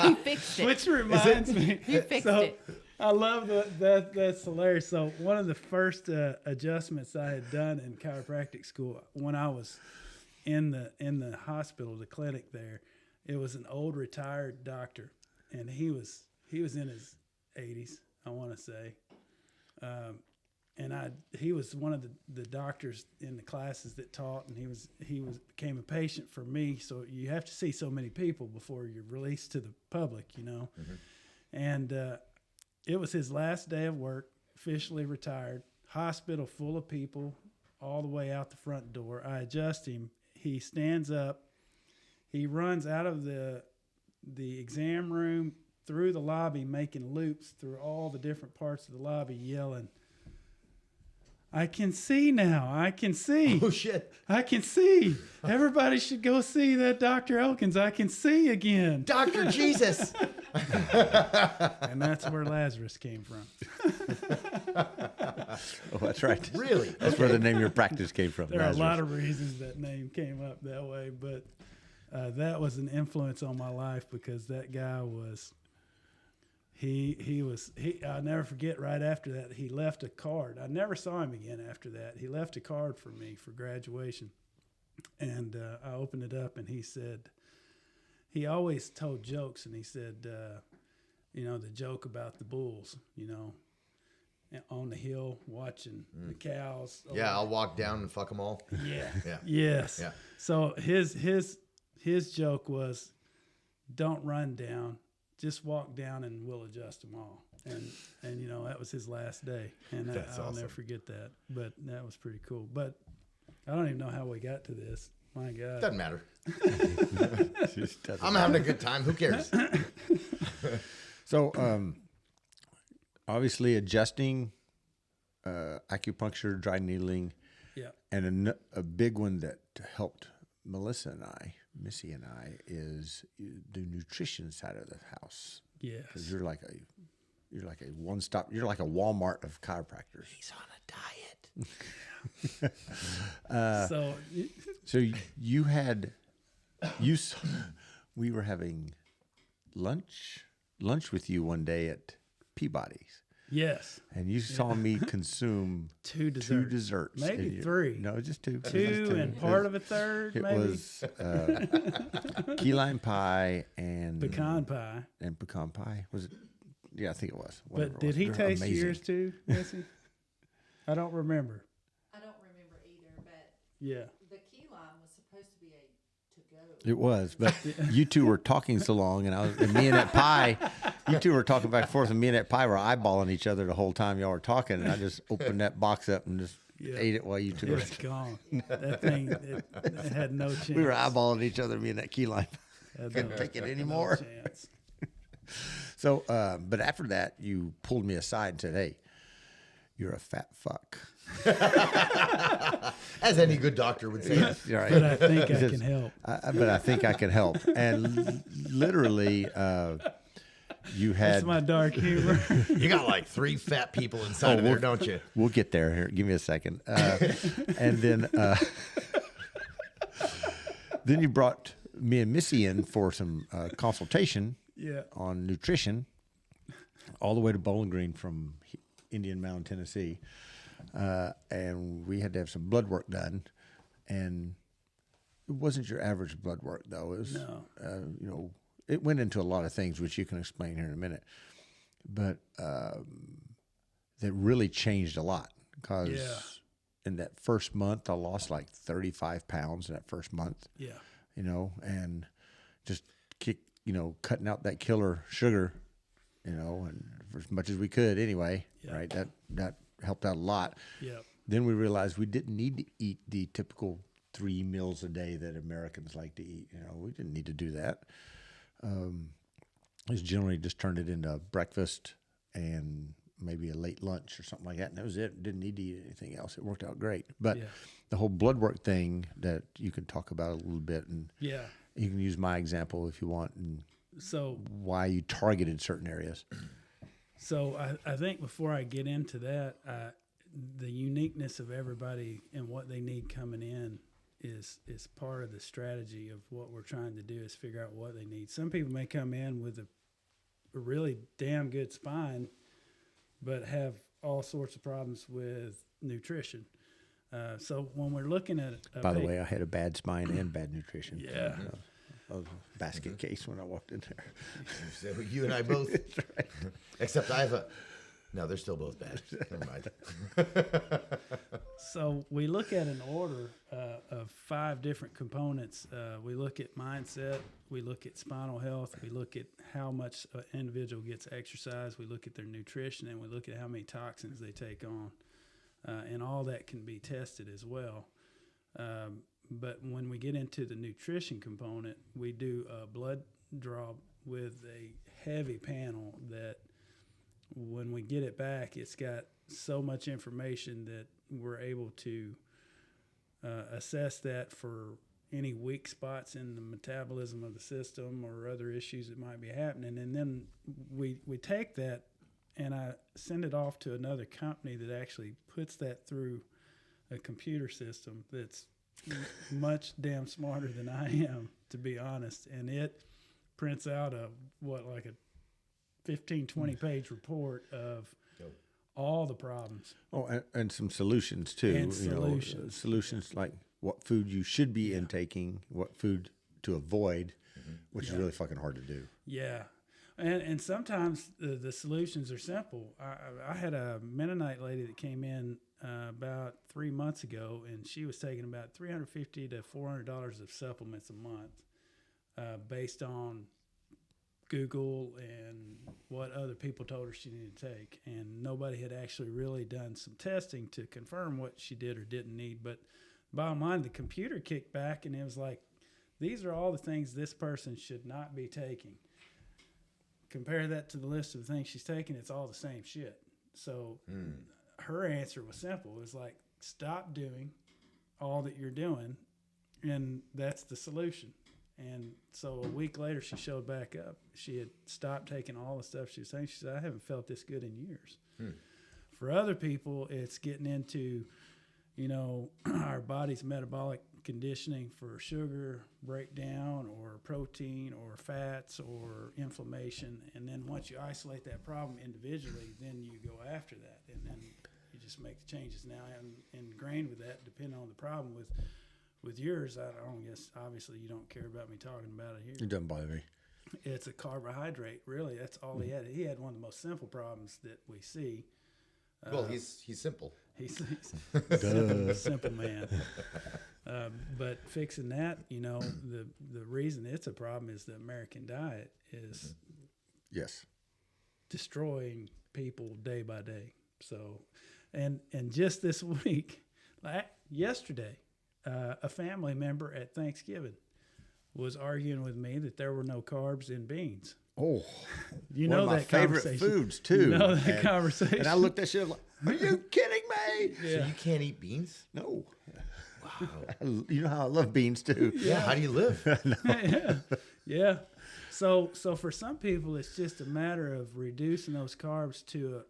he fixed it. Which reminds me, He fixed so it. I love that. That's hilarious. So one of the first adjustments I had done in chiropractic school when I was in the hospital, the clinic there, it was an old retired doctor, and he was in his 80s, I want to say, and he was one of the doctors in the classes that taught, and he became a patient for me. So you have to see so many people before you're released to the public, you know, and it was his last day of work, officially retired, hospital full of people all the way out the front door. I adjust him. He stands up. He runs out of the exam room through the lobby, making loops through all the different parts of the lobby, yelling, "I can see now. I can see. Oh, shit. I can see. Everybody should go see that Dr. Elkins. I can see again." Dr. Jesus. And that's where Lazarus came from. Oh, that's right. Really? That's where the name of your practice came from. There are a Lazarus. lot of reasons that name came up that way, but that was an influence on my life because that guy was. I'll never forget. Right after that, he left a card. I never saw him again after that. He left a card for me for graduation, and I opened it up, and he said, he always told jokes, and he said, you know, the joke about the bulls, you know, on the hill watching the cows. Yeah, I'll walk down and fuck them all. Yeah. Yeah. Yes. Yeah. So his joke was, don't run down, just walk down and we'll adjust them all. And you know, that was his last day. And That's I'll awesome. never forget that. But that was pretty cool. But I don't even know how we got to this. My God. Doesn't matter. Just doesn't I'm having a good time. Who cares? So, obviously, adjusting, acupuncture, dry needling, Yeah. and a big one that helped Missy and I, is the nutrition side of the house. Yes. Because you're like a one-stop. You're like a Walmart of chiropractors. He's on a diet. So So we were having lunch with you one day at Peabody's. yes. And you saw me consume Two two desserts. desserts. Maybe And three. No, just two. Two and part of a third, It maybe. was key lime pie and Pecan pie. And pecan pie. Was it? Yeah, I think it was. Whatever But it did was. he They're taste amazing. yours too, Missy? I don't remember. I don't remember either, but Yeah. the key lime was supposed to be a to-go. It was, but you two were talking so long, and me and that pie, you two were talking back and forth, and me and that pie were eyeballing each other the whole time y'all were talking, and I just opened that box up and just ate it while you two were. It's gone. That thing, it had no chance. We were eyeballing each other, me and that key lime. Had Couldn't take it anymore. chance. So, but after that, you pulled me aside and said, "Hey, you're a fat fuck." As any good doctor would say. You're right. But I think I He says, can help. But I think I can help. And literally, you had. That's my dark humor. You got like 3 fat people inside of there, don't you? We'll get there. Here, give me a second. And then, then you brought me and Missy in for some consultation Yeah. on nutrition, all the way to Bowling Green from Indian Mound, Tennessee. And we had to have some blood work done, and it wasn't your average blood work though. It was, No. it went into a lot of things, which you can explain here in a minute, but that really changed a lot because in that first month, I lost like 35 pounds in that first month. Yeah. And just cutting out that killer sugar, and for as much as we could anyway, right? That helped out a lot. Yeah. Then we realized we didn't need to eat the typical 3 meals a day that Americans like to eat. We didn't need to do that. Just generally just turned it into breakfast and maybe a late lunch or something like that. And that was it. Didn't need to eat anything else. It worked out great. But the whole blood work thing that you can talk about a little bit, and you can use my example if you want, and So why you targeted certain areas. So I think before I get into that, the uniqueness of everybody and what they need coming in is part of the strategy of what we're trying to do is figure out what they need. Some people may come in with a really damn good spine, but have all sorts of problems with nutrition. So when we're looking at By the way, I had a bad spine and bad nutrition. Yeah. I was a basket case when I walked in there. So you and I both. Right. Except I have no, they're still both bad. Never mind. So we look at an order of 5 different components. We look at mindset, we look at spinal health, we look at how much an individual gets exercise, we look at their nutrition, and we look at how many toxins they take on. And all that can be tested as well. But when we get into the nutrition component, we do a blood draw with a heavy panel that when we get it back, it's got so much information that we're able to assess that for any weak spots in the metabolism of the system or other issues that might be happening. And then we take that and I send it off to another company that actually puts that through a computer system that's much damn smarter than I am, to be honest. And it prints out like a 15, 20 page report of all the problems. Oh, and some solutions too. And solutions. Solutions like what food you should be intaking, what food to avoid, which is really fucking hard to do. Yeah. And sometimes the solutions are simple. I had a Mennonite lady that came in about 3 months ago, and she was taking about $350 to $400 of supplements a month based on Google and what other people told her she needed to take. And nobody had actually really done some testing to confirm what she did or didn't need. But bottom line, the computer kicked back, and it was like, these are all the things this person should not be taking. Compare that to the list of the things she's taking, it's all the same shit. So her answer was simple. It was like, stop doing all that you're doing, and that's the solution. And so a week later, she showed back up. She had stopped taking all the stuff she was saying. She said, I haven't felt this good in years. For other people, it's getting into, our body's metabolic conditioning for sugar breakdown or protein or fats or inflammation. And then once you isolate that problem individually, then you go after that. And then you just make the changes. Now I'm ingrained with that, depending on the problem. With yours, I don't guess, obviously you don't care about me talking about it here. It doesn't bother me. It's a carbohydrate, really. That's all he had. He had one of the most simple problems that we see. Well, he's simple. He's a simple man. But fixing that, the reason it's a problem is the American diet is Yes. destroying people day by day. So, and just this week, yesterday, a family member at Thanksgiving was arguing with me that there were no carbs in beans. Oh, You one know of my that favorite conversation. foods too. You know that and, conversation. And I looked at shit like, are you kidding me? So you can't eat beans? No. Wow. You know how I love beans too. Yeah. How do you live? Yeah. So for some people, it's just a matter of reducing those carbs to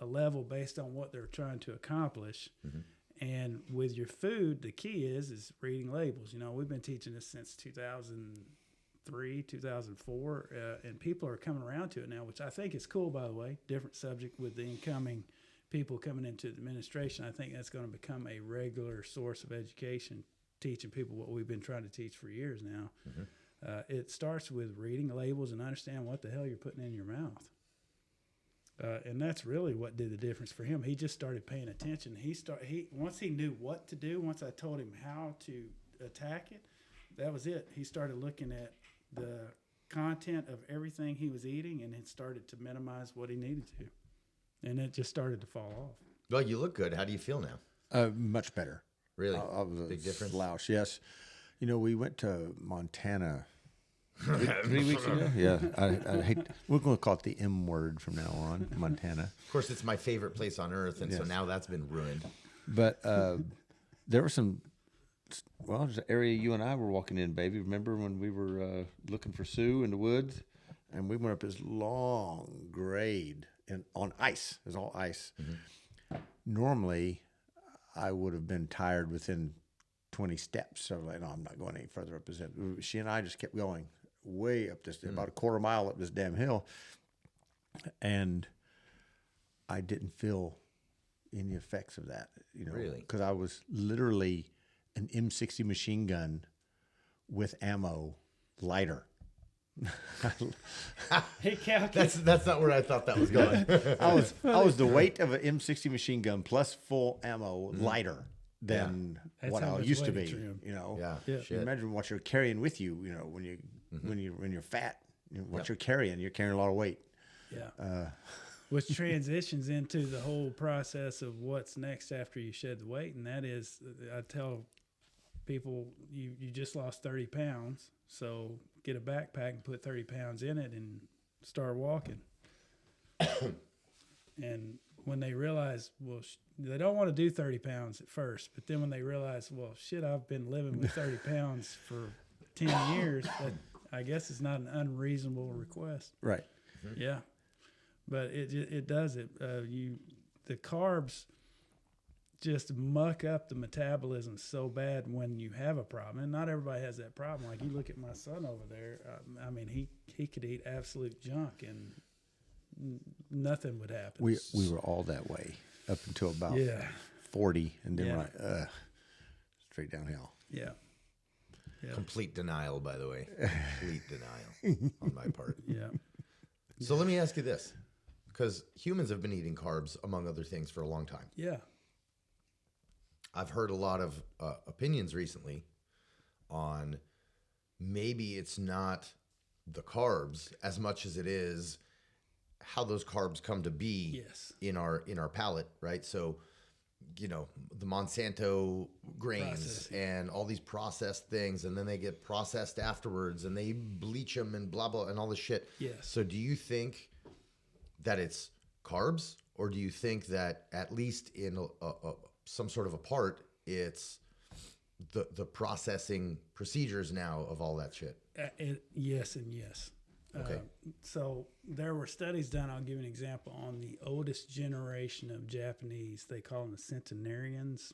a level based on what they're trying to accomplish. And with your food, the key is reading labels. We've been teaching this since 2003, 2004, and people are coming around to it now, which I think is cool, by the way. Different subject with the incoming people coming into the administration. I think that's going to become a regular source of education, teaching people what we've been trying to teach for years now. It starts with reading labels and understand what the hell you're putting in your mouth. And that's really what did the difference for him. He just started paying attention. Once he knew what to do, once I told him how to attack it, that was it. He started looking at the content of everything he was eating, and it started to minimize what he needed to. And it just started to fall off. Well, you look good. How do you feel now? Much better. Really? I was a Big difference? slouch. Yes. We went to Montana 3 weeks ago. Yeah. I hate. We're going to call it the M word from now on. Montana. Of course, it's my favorite place on earth, and so Yes. now that's been ruined. But there were some. Well, there's an area you and I were walking in, baby. Remember when we were looking for Sue in the woods, and we went up this long grade on ice. It was all ice. Normally, I would have been tired within 20 steps. So like, no, I'm not going any further up this. She and I just kept going way up this, about a quarter mile up this damn hill, and I didn't feel any effects of that. Really? Because I was literally an M60 machine gun with ammo, lighter. He calculated. That's not where I thought that was going. I was the weight of an M60 machine gun plus full ammo, lighter than That's what how I much used to weight be. it trimmed. Yeah. Yeah. Shit. Imagine what you're carrying with you. When you're fat, what you're carrying a lot of weight. Yeah. Which transitions into the whole process of what's next after you shed the weight. And that is, I tell people, you just lost 30 pounds. So get a backpack and put 30 pounds in it and start walking. And when they realize, they don't want to do 30 pounds at first. But then when they realize, well, shit, I've been living with 30 pounds for 10 years, that I guess it's not an unreasonable request. Right. Yeah, but it does it. The carbs just muck up the metabolism so bad when you have a problem, and not everybody has that problem. Like you look at my son over there. I mean, he could eat absolute junk and nothing would happen. We were all that way up until about Yeah. 40, and then Yeah. we're like, straight downhill. Yeah. Yeah. Complete denial, by the way. Complete denial on my part. Yeah. So let me ask you this, because humans have been eating carbs, among other things, for a long time. Yeah. I've heard a lot of opinions recently on maybe it's not the carbs as much as it is how those carbs come to be Yes. in our palate, right? So, the Monsanto grains Processing. and all these processed things, and then they get processed afterwards, and they bleach them and blah blah and all this shit. Yes. So, do you think that it's carbs, or do you think that at least in some sort of a part, it's the processing procedures now of all that shit? Yes and yes. Okay. So there were studies done. I'll give you an example on the oldest generation of Japanese. They call them the centenarians.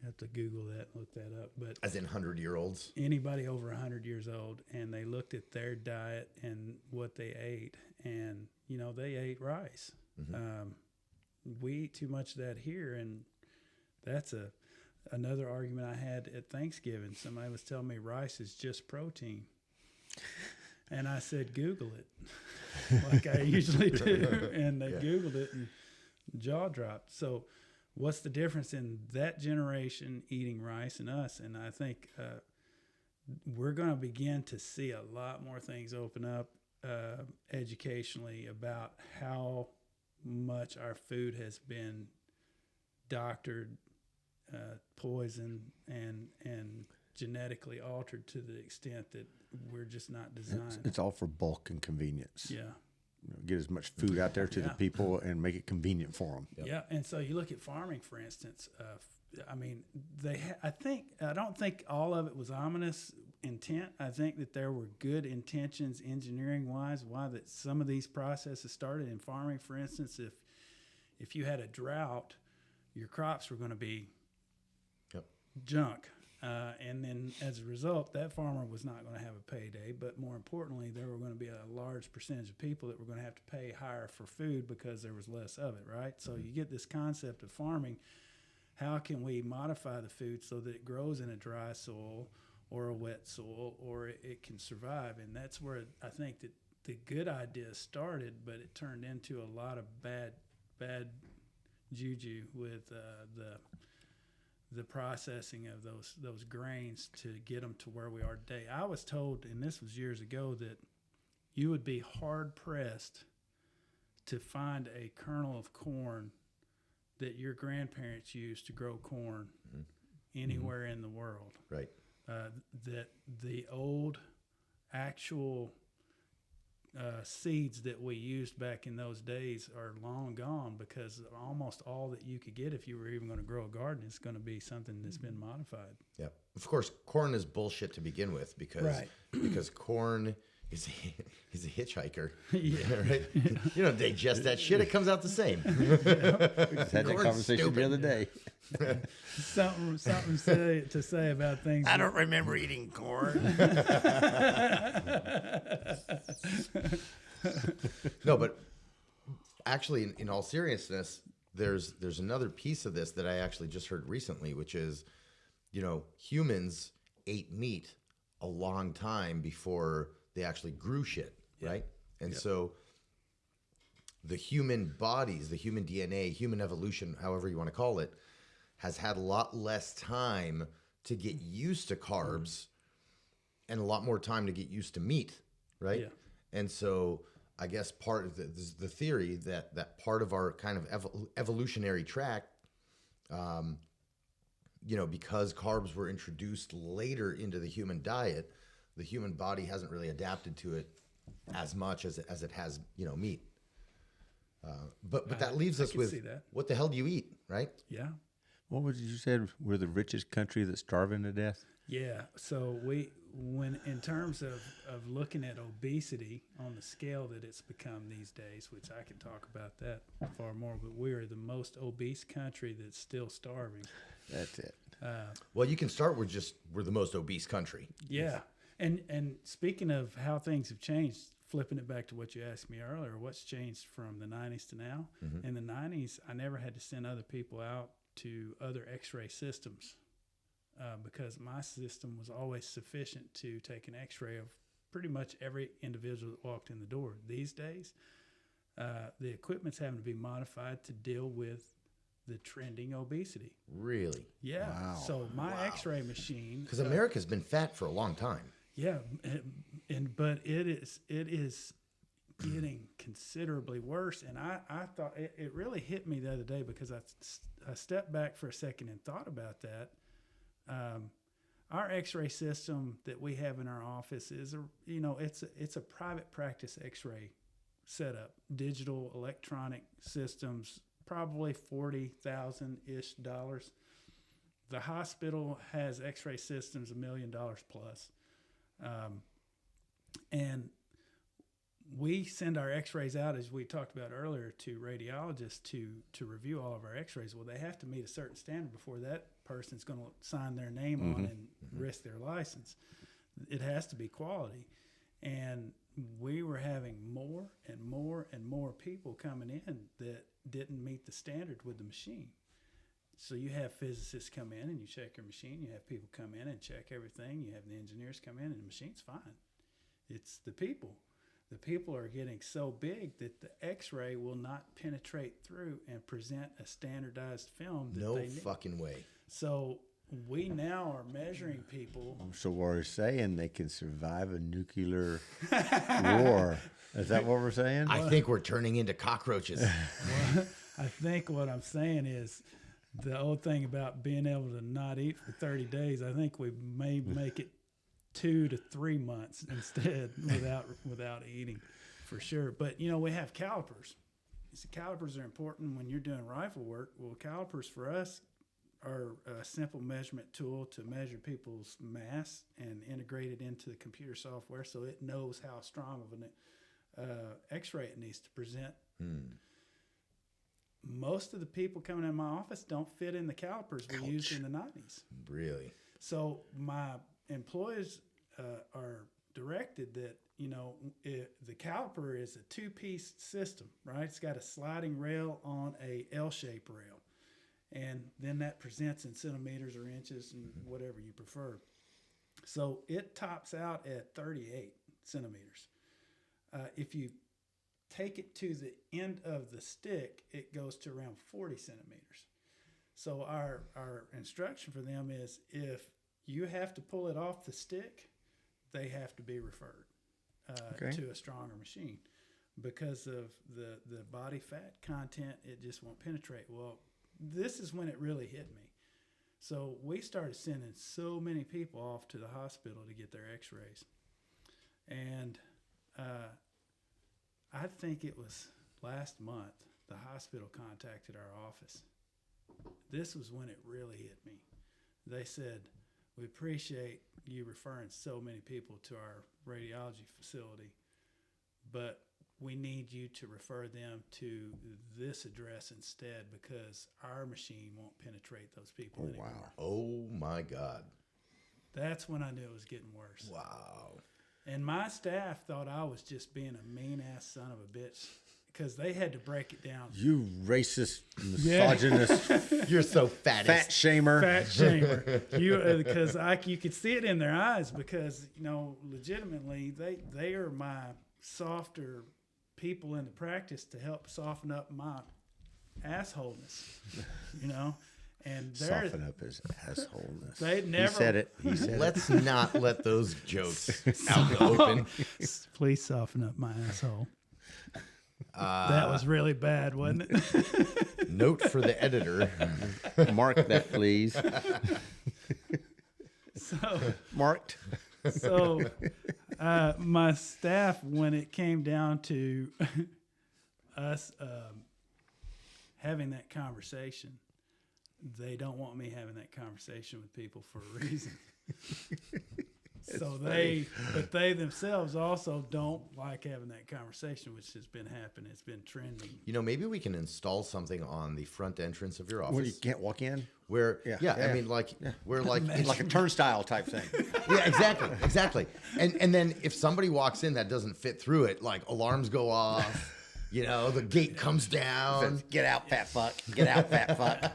You have to Google that and look that up. But As in 100-year-olds? anybody over 100 years old, and they looked at their diet and what they ate, and they ate rice. We eat too much of that here, and that's another argument I had at Thanksgiving. Somebody was telling me rice is just protein. And I said, Google it, like I usually do. And they Googled it and jaw dropped. So what's the difference in that generation eating rice and us? And I think we're going to begin to see a lot more things open up educationally about how much our food has been doctored, poisoned, and genetically altered to the extent that we're just not designed. It's all for bulk and convenience. Yeah. Get as much food out there to the people and make it convenient for them. Yeah, and so you look at farming, for instance. I mean, I don't think all of it was ominous intent. I think that there were good intentions, engineering-wise, why that some of these processes started in farming. For instance, if you had a drought, your crops were going to be junk. And then as a result, that farmer was not going to have a payday. But more importantly, there were going to be a large percentage of people that were going to have to pay higher for food because there was less of it, right? So you get this concept of farming. How can we modify the food so that it grows in a dry soil or a wet soil, or it can survive? And that's where I think that the good ideas started, but it turned into a lot of bad juju with the processing of those grains to get them to where we are today. I was told, and this was years ago, that you would be hard pressed to find a kernel of corn that your grandparents used to grow corn anywhere in the world. Right. That the old actual seeds that we used back in those days are long gone, because almost all that you could get if you were even going to grow a garden is going to be something that's been modified. Yeah. Of course, corn is bullshit to begin with because corn is a hitchhiker. Yeah. Right? You don't digest that shit. It comes out the same. We just had that Corn's conversation stupid. the other day. Something to say about things. I don't remember eating corn. No, but actually, in all seriousness, there's another piece of this that I actually just heard recently, which is, humans ate meat a long time before they actually grew shit, right? And so the human bodies, the human DNA, human evolution, however you want to call it, has had a lot less time to get used to carbs and a lot more time to get used to meat, right? Yeah. And so I guess part of the theory that part of our kind of evolutionary track, because carbs were introduced later into the human diet, the human body hasn't really adapted to it as much as it has, meat. But that leaves us with what the hell do you eat, right? Yeah. What was it you said? We're the richest country that's starving to death? Yeah. So when in terms of looking at obesity on the scale that it's become these days, which I can talk about that far more, but we are the most obese country that's still starving. That's it. Well, you can start with we're the most obese country. Yeah. And speaking of how things have changed, flipping it back to what you asked me earlier, what's changed from the 90s to now? Mm-hmm. In the 90s, I never had to send other people out to other x-ray systems because my system was always sufficient to take an x-ray of pretty much every individual that walked in the door. These days, the equipment's having to be modified to deal with the trending obesity. Really? Yeah. Wow. So my x-ray machine... Because America's been fat for a long time. Yeah, but it is getting considerably worse. And I thought it really hit me the other day because I stepped back for a second and thought about that. Our X-ray system that we have in our office is it's a private practice X-ray setup, digital electronic systems, probably $40,000-ish. The hospital has X-ray systems $1 million plus. And we send our x-rays out, as we talked about earlier, to radiologists to review all of our x-rays. Well, they have to meet a certain standard before that person's going to sign their name on and risk their license. It has to be quality. And we were having more and more and more people coming in that didn't meet the standard with the machine. So you have physicists come in and you check your machine. You have people come in and check everything. You have the engineers come in and the machine's fine. It's the people the people are getting so big that the X-ray will not penetrate through and present a standardized film that No they need. fucking way. So we now are measuring people. So we're saying they can survive a nuclear war. Is that what we're saying? I think we're turning into cockroaches. I think what I'm saying is the old thing about being able to not eat for 30 days. I think we may make it 2 to 3 months instead without eating, for sure. But we have calipers. So calipers are important when you're doing rifle work. Well, calipers for us are a simple measurement tool to measure people's mass and integrate it into the computer software so it knows how strong of an X-ray it needs to present. Most of the people coming in my office don't fit in the calipers we used in the 90s. Really? So my employees are directed that, the caliper is a 2-piece system, right? It's got a sliding rail on a L-shaped rail. And then that presents in centimeters or inches and whatever you prefer. So it tops out at 38 centimeters. If you take it to the end of the stick, it goes to around 40 centimeters. So our instruction for them is if you have to pull it off the stick, they have to be referred to a stronger machine. Because of the body fat content, it just won't penetrate. Well, this is when it really hit me. So we started sending so many people off to the hospital to get their x-rays. And I think it was last month, the hospital contacted our office. This was when it really hit me. They said, we appreciate you referring so many people to our radiology facility, but we need you to refer them to this address instead because our machine won't penetrate those people anymore. Wow. Oh my God. That's when I knew it was getting worse. Wow. And my staff thought I was just being a mean-ass son of a bitch because they had to break it down. You racist, misogynist, You're so fat fattest. shamer. Fat shamer. Because you could see it in their eyes because, legitimately, they are my softer people in the practice to help soften up my assholeness, And Soften up his assholeness. They never. He said it. He said it. Let's not let those jokes out in the open. Please soften up my asshole. That was really bad, wasn't it? Note for the editor. Mark that, please. Marked. So my staff, when it came down to us having that conversation, they don't want me having that conversation with people for a reason. But they themselves also don't like having that conversation, which has been happening. It's been trending. Maybe we can install something on the front entrance of your office. When you can't walk in? Where, Yeah. I mean, we're like, Like a turnstile type thing. yeah, exactly. And then if somebody walks in that doesn't fit through it, like alarms go off, the gate comes down. Get out, fat fuck. Get out, fat fuck.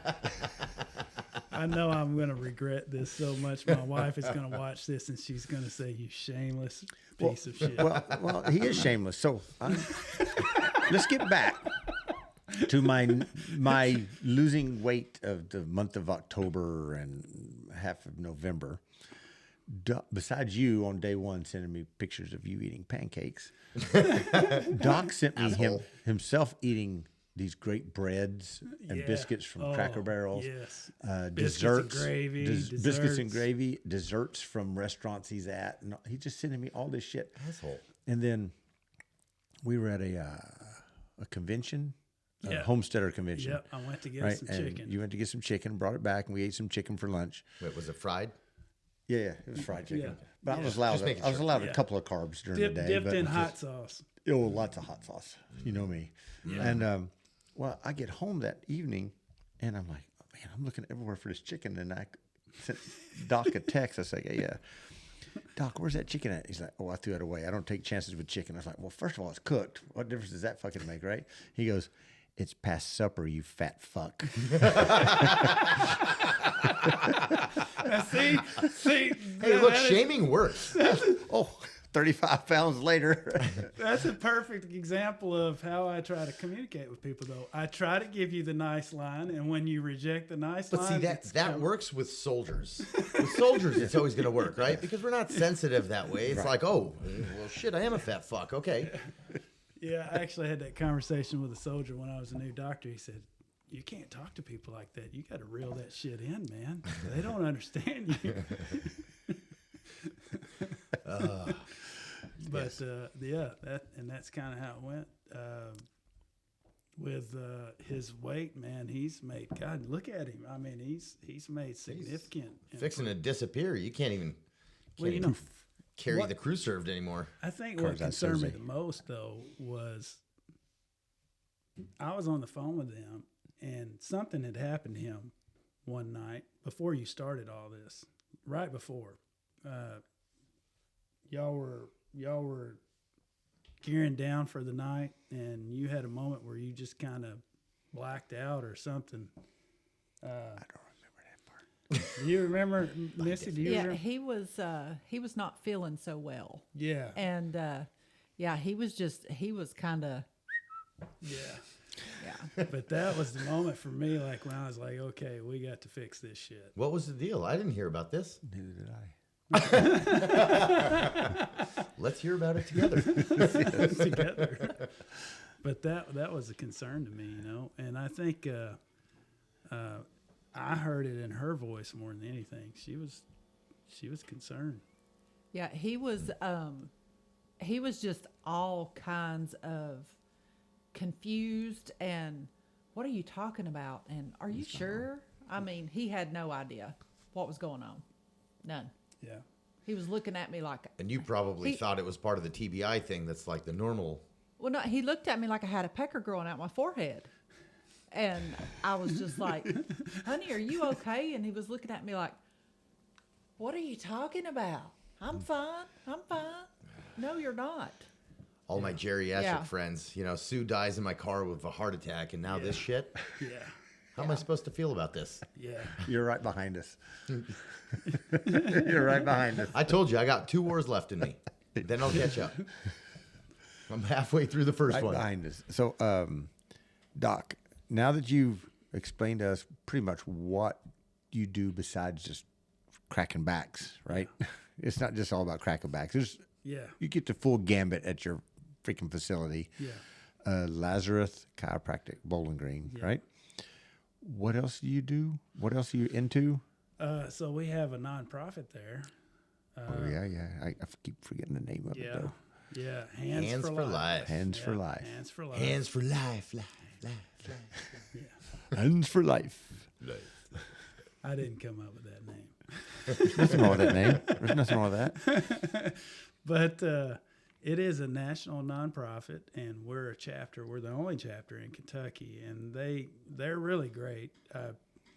I know I'm going to regret this so much. My wife is going to watch this and she's going to say, "You shameless piece of shit." Well, he is shameless. So let's get back to my losing weight of the month of October and half of November. Besides you on day one sending me pictures of you eating pancakes, Doc sent me himself eating these great breads and Yeah. biscuits from Cracker Barrels. Yes. Desserts, and gravy. biscuits and gravy, desserts from restaurants he's at. And he's just sending me all this shit. Asshole. And then we were at a convention, Yeah. homesteader convention. Yep. I went to get Right, some and chicken. you went to get some chicken, brought it back, and we ate some chicken for lunch. Wait, was it fried? Yeah, it was fried chicken. Yeah. But I was allowed. making I was allowed a Yeah. couple of carbs during the day. Dipped but in just- hot sauce. Oh, lots of hot sauce. You know me. And well, I get home that evening, and I'm like, oh, man, I'm looking everywhere for this chicken, and I sent Doc a text. I was like, hey, Doc, where's that chicken at? He's like, oh, I threw it away. I don't take chances with chicken. I was like, well, first of all, it's cooked. What difference does that fucking make, right? He goes, it's past supper, you fat fuck. See. Hey, look, shaming works. Oh, 35 pounds later. That's a perfect example of how I try to communicate with people, though. I try to give you the nice line, and when you reject the nice But line, see, it's that works with soldiers. With soldiers, it's always going to work, right? Because we're not sensitive that way. It's like, oh, well, shit, I am a fat fuck. Okay. Yeah, I actually had that conversation with a soldier when I was a new doctor. He said, "You can't talk to people like that. You got to reel that shit in, man. They don't understand you." But yeah, that's kind of how it went. With his weight, man, he's made. God, look at him. I mean, he's made significant. Fixing to disappear. You can't even Well, you know, carry what- the crew served anymore. I think Of what course, that's concerned me Susie. the most, though, was I was on the phone with him, and something had happened to him one night before you started all this. Right before, y'all were gearing down for the night, and you had a moment where you just kind of blacked out or something. I don't remember that part. Do you remember, Missy? Do you Yeah, remember? he was not feeling so well, Yeah, and yeah, he was kind of yeah. yeah. But that was the moment for me, like when I was like, okay, we got to fix this shit. What was the deal? I didn't hear about this. Neither did I. Let's hear about it together. Together. But that was a concern to me, you know. And I think I heard it in her voice more than anything. She was concerned. Yeah, he was just all kinds of confused and what are you talking about? And are you sure? I mean, he had no idea what was going on. None. Yeah. He was looking at me like, And you probably He- thought it was part of the TBI thing that's like the normal. well, no, he looked at me like I had a pecker growing out my forehead. And I was just like, honey, are you okay? And he was looking at me like, what are you talking about? I'm fine. I'm fine. No, you're not. All my geriatric Yeah. friends, you know, Sue dies in my car with a heart attack, and now this shit. Yeah. How am I supposed to feel about this? Yeah. You're right behind us. You're right behind us. I told you I got 2 wars left in me. Then I'll catch up. I'm halfway through the first Right one. behind us. So, Doc, now that you've explained to us pretty much what you do besides just cracking backs, right? It's not just all about cracking backs. Yeah. You get the full gambit at your freaking facility. Yeah. Lazarus Chiropractic Bowling Green, Yeah. right? What else do you do? What else are you into? So we have a nonprofit there. Oh, yeah. I keep forgetting the name of it, Yeah. though. Yeah. Hands for life. Hands for Yeah, Life. Hands for life. Hands for life. Hands for Life. I didn't come up with that name. There's nothing wrong with that name. There's nothing wrong with that. But it is a national nonprofit, and we're a chapter. We're the only chapter in Kentucky, and they're really great.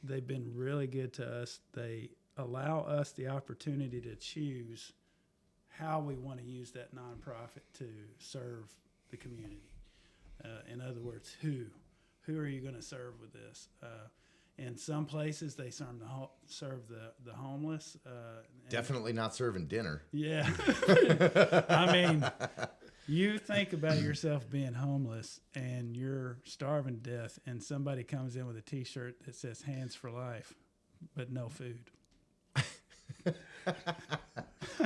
They've been really good to us. They allow us the opportunity to choose how we want to use that nonprofit to serve the community. In other words, who are you going to serve with this? In some places, they serve the homeless. And- Definitely not serving dinner. yeah. I mean, you think about yourself being homeless and you're starving to death, and somebody comes in with a T-shirt that says "Hands for Life," but no food.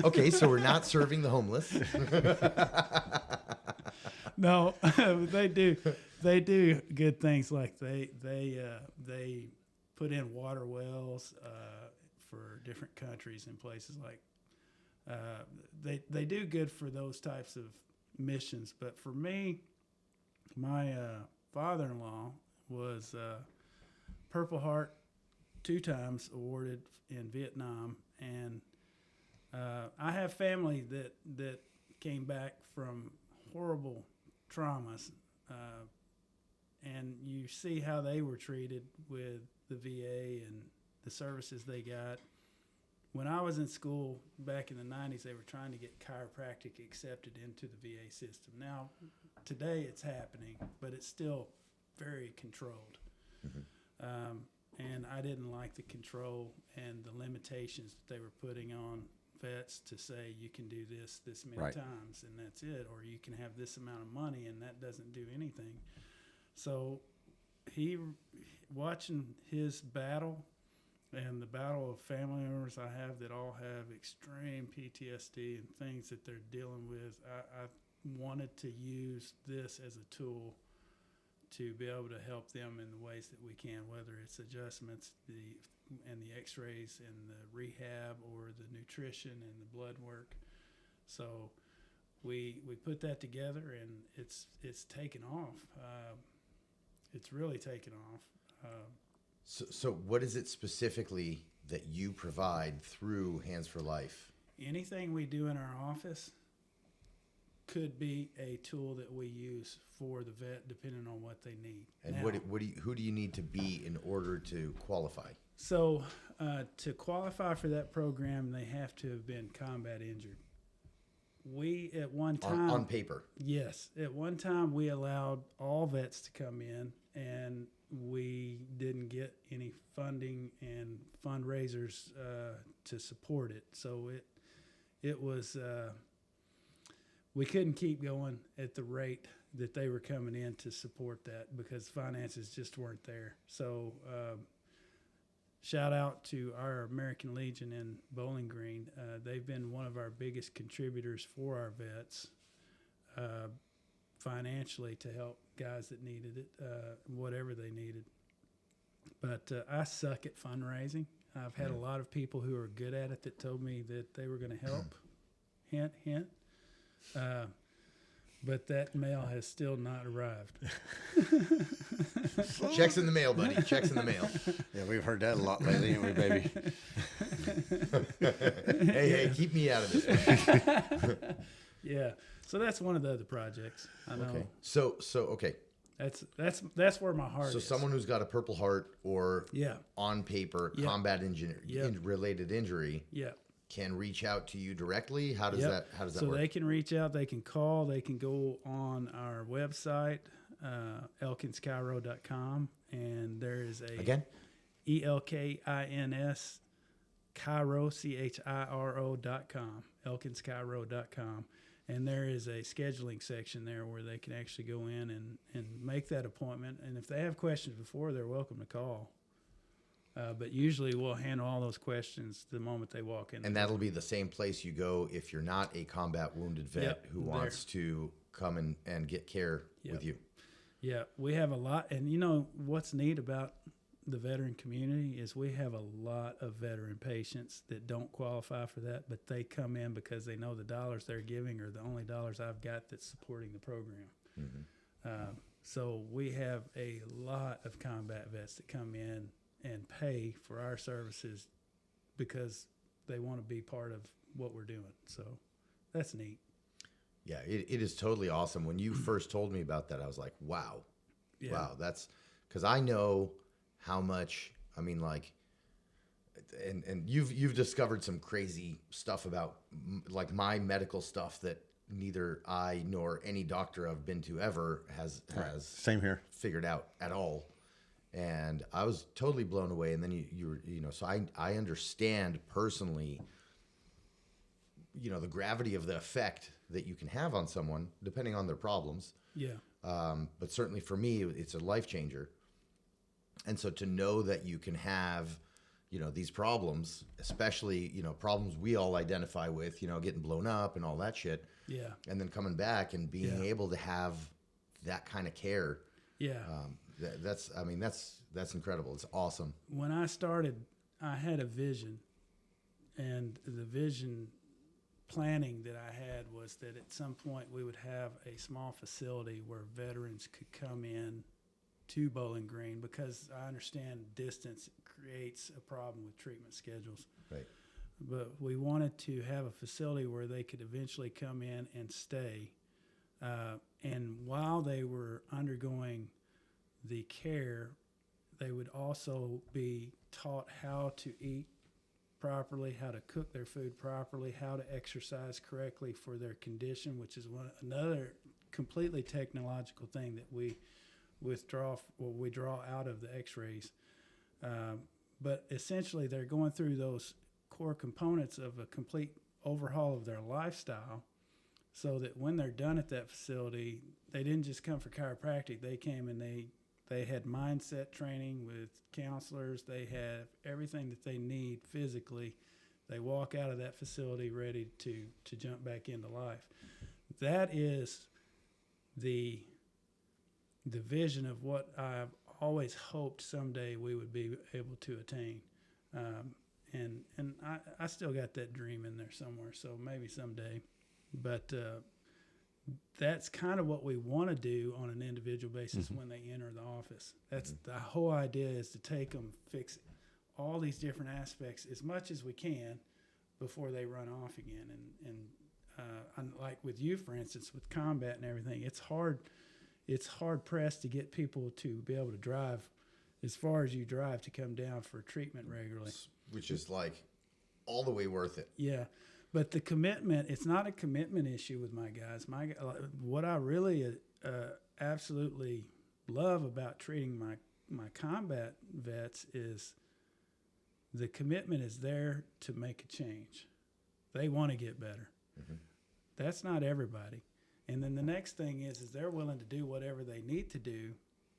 Okay, so we're not serving the homeless. No, they do. They do good things like they put in water wells for different countries and places like. They do good for those types of missions, but for me, my father-in-law was Purple Heart 2 times awarded in Vietnam, and I have family that came back from horrible traumas, and you see how they were treated with the VA and the services they got. When I was in school back in the 90s, they were trying to get chiropractic accepted into the VA system. Now, today it's happening, but it's still very controlled. And I didn't like the control and the limitations that they were putting on vets to say you can do this many Right. times and that's it, or you can have this amount of money and that doesn't do anything. So he, watching his battle and the battle of family members I have that all have extreme PTSD and things that they're dealing with, I wanted to use this as a tool to be able to help them in the ways that we can, whether it's adjustments, the X-rays and the rehab, or the nutrition and the blood work. So we put that together, and it's taken off. It's really taken off. So what is it specifically that you provide through Hands for Life? Anything we do in our office could be a tool that we use for the vet, depending on what they need. And Now, who do you need to be in order to qualify? So to qualify for that program, they have to have been combat injured. We, at one time, On paper. yes, at one time we allowed all vets to come in, and we didn't get any funding and fundraisers to support it. So it was we couldn't keep going at the rate that they were coming in to support that, because finances just weren't there. So shout out to our American Legion in Bowling Green. They've been one of our biggest contributors for our vets financially, to help guys that needed it, whatever they needed. But I suck at fundraising. I've had a lot of people who are good at it that told me that they were going to help. Hint, hint. But that mail has still not arrived. Checks in the mail, buddy. Checks in the mail. Yeah, we've heard that a lot lately, haven't we, baby? Hey, keep me out of this one. Yeah. So that's one of the other projects. I know. Okay. So okay. That's where my heart So is. someone who's got a Purple Heart or Yeah. on paper Yeah. combat Yeah. related injury Yeah. can reach out to you directly. How does Yep. that So work? they can reach out, they can call, they can go on our website, elkinschiro.com, and there is a Again? ELKINS Chiro, CHIRO.com, elkinschiro.com. And there is a scheduling section there where they can actually go in and make that appointment. And if they have questions before, they're welcome to call. But usually we'll handle all those questions the moment they walk in. And that'll be the same place you go if you're not a combat wounded vet Yep, who there. wants to come and get care Yep. with you. Yeah, we have a lot. And you know what's neat about the veteran community is we have a lot of veteran patients that don't qualify for that, but they come in because they know the dollars they're giving are the only dollars I've got that's supporting the program. So we have a lot of combat vets that come in and pay for our services because they want to be part of what we're doing. So that's neat. Yeah, it is totally awesome. When you first told me about that, I was like, wow. Yeah. Wow, that's because I know how much, I mean, like, and you've discovered some crazy stuff about like my medical stuff that neither I nor any doctor I've been to ever has Same here. figured out at all. And I was totally blown away. And then you know, so I understand personally, you know, the gravity of the effect that you can have on someone depending on their problems. Yeah. But certainly for me, it's a life changer. And so to know that you can have, you know, these problems, especially, you know, problems we all identify with, you know, getting blown up and all that shit. Yeah. And then coming back and being Yeah. able to have that kind of care. Yeah. That's incredible. It's awesome. When I started, I had a vision, and the vision planning that I had was that at some point we would have a small facility where veterans could come in to Bowling Green, because I understand distance creates a problem with treatment schedules. Right. But we wanted to have a facility where they could eventually come in and stay. And while they were undergoing the care, they would also be taught how to eat properly, how to cook their food properly, how to exercise correctly for their condition, which is another completely technological thing that we draw out of the X-rays. But essentially, they're going through those core components of a complete overhaul of their lifestyle, so that when they're done at that facility, they didn't just come for chiropractic. They came and they had mindset training with counselors. They have everything that they need physically. They walk out of that facility ready to jump back into life. That is the vision of what I've always hoped someday we would be able to attain. And I still got that dream in there somewhere, so maybe someday. But that's kind of what we want to do on an individual basis when they enter the office. That's the whole idea, is to take them, fix all these different aspects as much as we can before they run off again. And like with you, for instance, with combat and everything, it's hard pressed to get people to be able to drive as far as you drive to come down for treatment regularly. Which is like all the way worth it. Yeah. But the commitment, it's not a commitment issue with my guys. What I really absolutely love about treating my combat vets is the commitment is there to make a change. They want to get better. Mm-hmm. That's not everybody. And then the next thing is they're willing to do whatever they need to do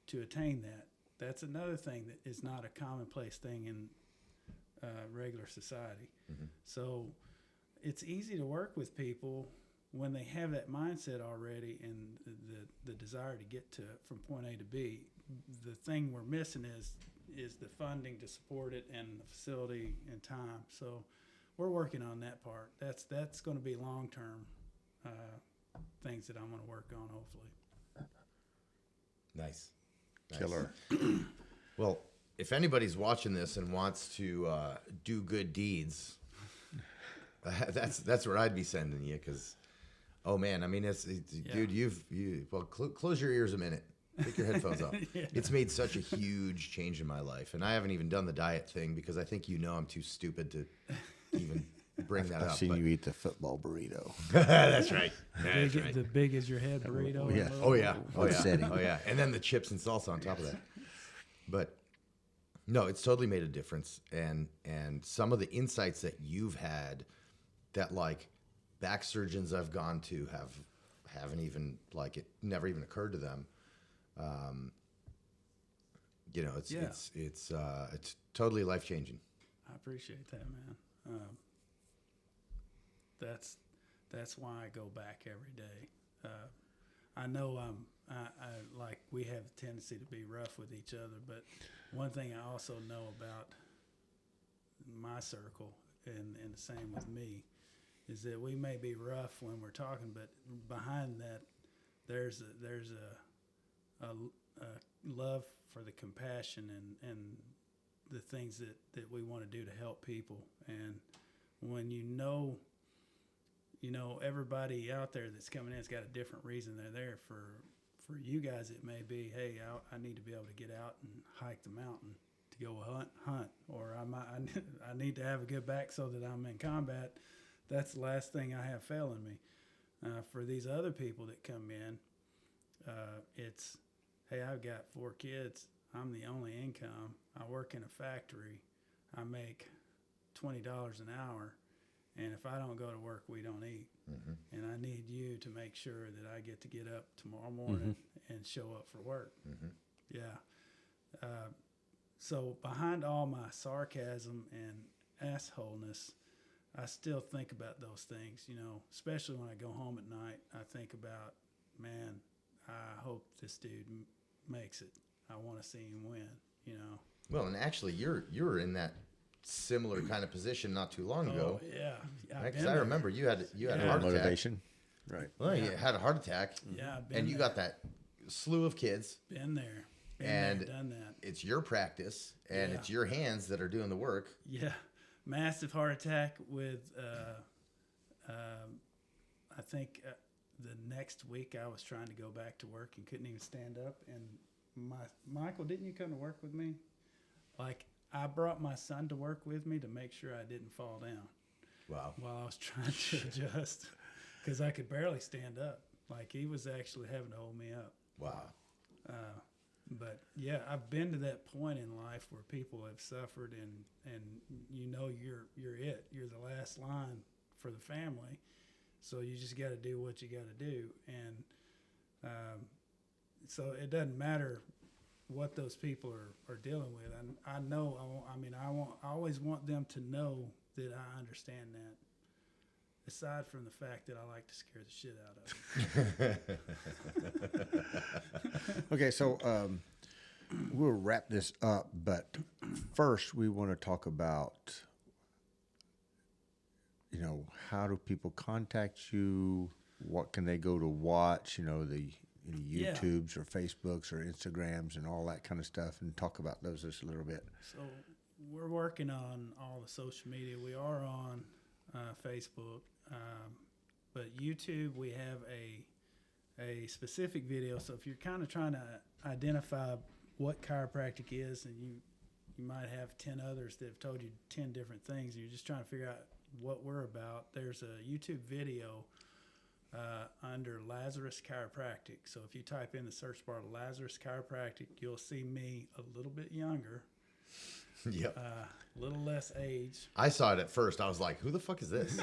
to attain that. That's another thing that is not a commonplace thing in regular society. Mm-hmm. So it's easy to work with people when they have that mindset already and the desire to get from point A to B. The thing we're missing is the funding to support it and the facility and time. So we're working on that part. That's going to be long-term things that I'm going to work on, hopefully. Nice. Killer. Well, if anybody's watching this and wants to do good deeds, that's where I'd be sending you, because, oh man, I mean, dude, close your ears a minute. Take your headphones off. Yeah. It's made such a huge change in my life, and I haven't even done the diet thing because I think I'm too stupid to even bring that up. I've seen you eat the football burrito. That's right. That's right. The big as your head burrito. Yeah. Oh yeah. Oh yeah. Setting. Oh yeah. And then the chips and salsa on top of that. But no, it's totally made a difference. And some of the insights that you've had that, like, back surgeons I've gone to haven't even, like, it never even occurred to them. It's totally life changing. I appreciate that, man. That's why I go back every day. I know I like we have a tendency to be rough with each other, but one thing I also know about my circle, and the same with me, is that we may be rough when we're talking, but behind that, there's a love for the compassion and the things that we want to do to help people. And when you know everybody out there that's coming in has got a different reason they're there. For you guys, it may be, hey, I need to be able to get out and hike the mountain to go hunt, or I need to have a good back so that I'm in combat. That's the last thing I have failing me. For these other people that come in, it's, hey, I've got 4 kids. I'm the only income. I work in a factory. I make $20 an hour. And if I don't go to work, we don't eat. Mm-hmm. And I need you to make sure that I get to get up tomorrow morning and show up for work. Mm-hmm. Yeah. So behind all my sarcasm and assholeness, I still think about those things, especially when I go home at night. I think about, man, I hope this dude makes it. I want to see him win, Well, and actually, you're in that similar kind of position not too long ago. Oh, yeah. Because I remember you had a heart Motivation. Attack. Right. Well, you had a heart attack. Yeah, and you got that slew of kids. Been there. Done that. It's your practice, and it's your hands that are doing the work. Yeah. Massive heart attack with, I think the next week I was trying to go back to work and couldn't even stand up. And Michael, didn't you come to work with me? Like, I brought my son to work with me to make sure I didn't fall down. Wow. While I was trying to adjust, because I could barely stand up. Like, he was actually having to hold me up. Wow. But yeah, I've been to that point in life where people have suffered, and you're it. You're the last line for the family. So you just got to do what you got to do, and so it doesn't matter what those people are dealing with. I know. I always want them to know that I understand that. Aside from the fact that I like to scare the shit out of them. Okay, so we'll wrap this up, but first we want to talk about, how do people contact you? What can they go to watch? The YouTubes or Facebooks or Instagrams and all that kind of stuff, and talk about those just a little bit. So we're working on all the social media. We are on Facebook, but YouTube, we have a specific video. So if you're kind of trying to identify what chiropractic is, and you might have 10 others that have told you 10 different things, and you're just trying to figure out what we're about, there's a YouTube video under Lazarus Chiropractic. So if you type in the search bar Lazarus Chiropractic, you'll see me a little bit younger. Yep. A little less age. I saw it at first. I was like, who the fuck is this?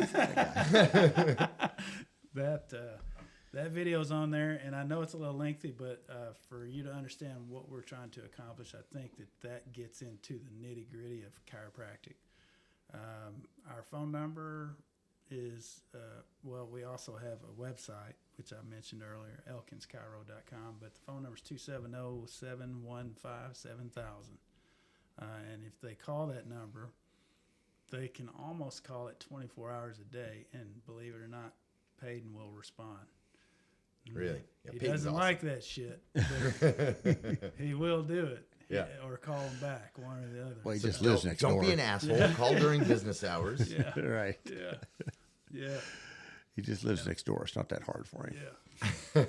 That video's on there, and I know it's a little lengthy, but for you to understand what we're trying to accomplish, I think that gets into the nitty-gritty of chiropractic. Our phone number is, we also have a website, which I mentioned earlier, elkinschiro.com, but the phone number is 270-715-7000. And if they call that number, they can almost call it 24 hours a day, and believe it or not, Peyton will respond. Really? Yeah, He Peyton's doesn't awesome. like that shit, but he will do it. Yeah. Or call him back, one or the other. Well, he So just lives next door. Don't be an asshole. Call during business hours. Yeah. Right. Yeah. Yeah. He just lives next door. It's not that hard for him. Yeah.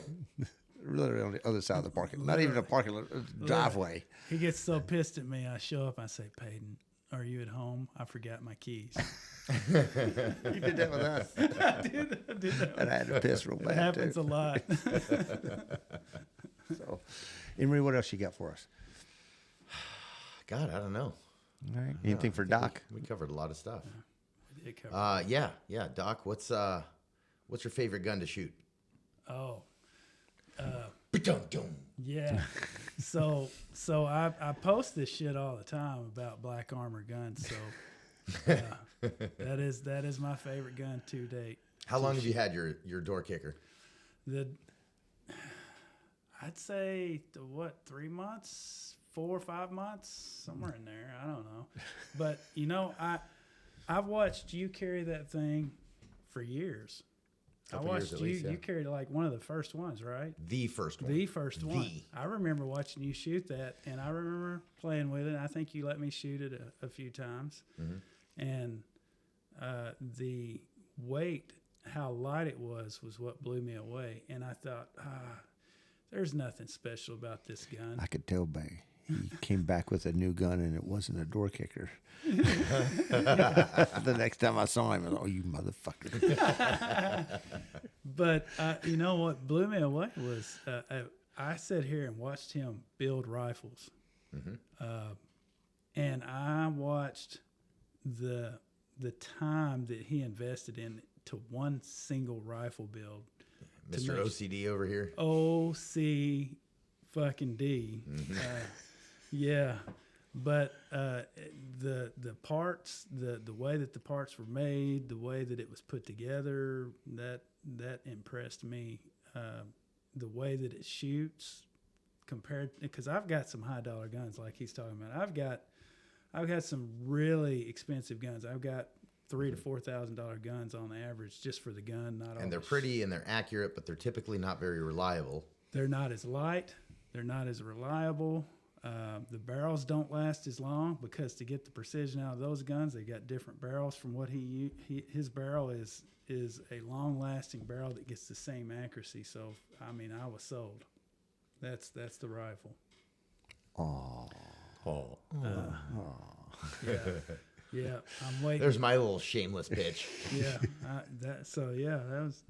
Literally on the other side of the parking. Not even a parking lot, a driveway. He gets so pissed at me. I show up. I say, Peyton, are you at home? I forgot my keys. You did that with us. I did that. And I had to piss real It bad happens too. a lot. So, Emery, what else you got for us? God, I don't know. All right. Anything for Doc? We covered a lot of stuff. We did cover Yeah. Doc, what's your favorite gun to shoot? Oh, Ba-dum-dum. yeah. So I post this shit all the time about Black Armor guns. So that is my favorite gun to date. How long have you had your door kicker? I'd say 3 months, 4 or 5 months, somewhere in there. I don't know, but I've watched you carry that thing for years. I Couple years watched at you. least, yeah. You carried like one of the first ones, right? The first one. The first one. The. I remember watching you shoot that, and I remember playing with it. I think you let me shoot it a few times, and the weight, how light it was what blew me away. And I thought, there's nothing special about this gun. I could tell by he came back with a new gun and it wasn't a door kicker. The next time I saw him, I was like, oh, you motherfucker. But you know what blew me away was I sat here and watched him build rifles, and I watched the time that he invested into one single rifle build. Mr. OCD over here. OC fucking D. Yeah. But the parts, the way that the parts were made, the way that it was put together, that impressed me. The way that it shoots compared, because I've got some high dollar guns like he's talking about. I've got some really expensive guns. I've got $3,000 to $4,000 guns on average just for the gun. Not all And they're the pretty and they're accurate, but they're typically not very reliable. They're not as light. They're not as reliable. The barrels don't last as long because to get the precision out of those guns, they got different barrels from what his barrel is a long-lasting barrel that gets the same accuracy. So, I mean, I was sold. That's the rifle. Oh. Yeah, I'm waiting. There's my little shameless pitch. Yeah, that was.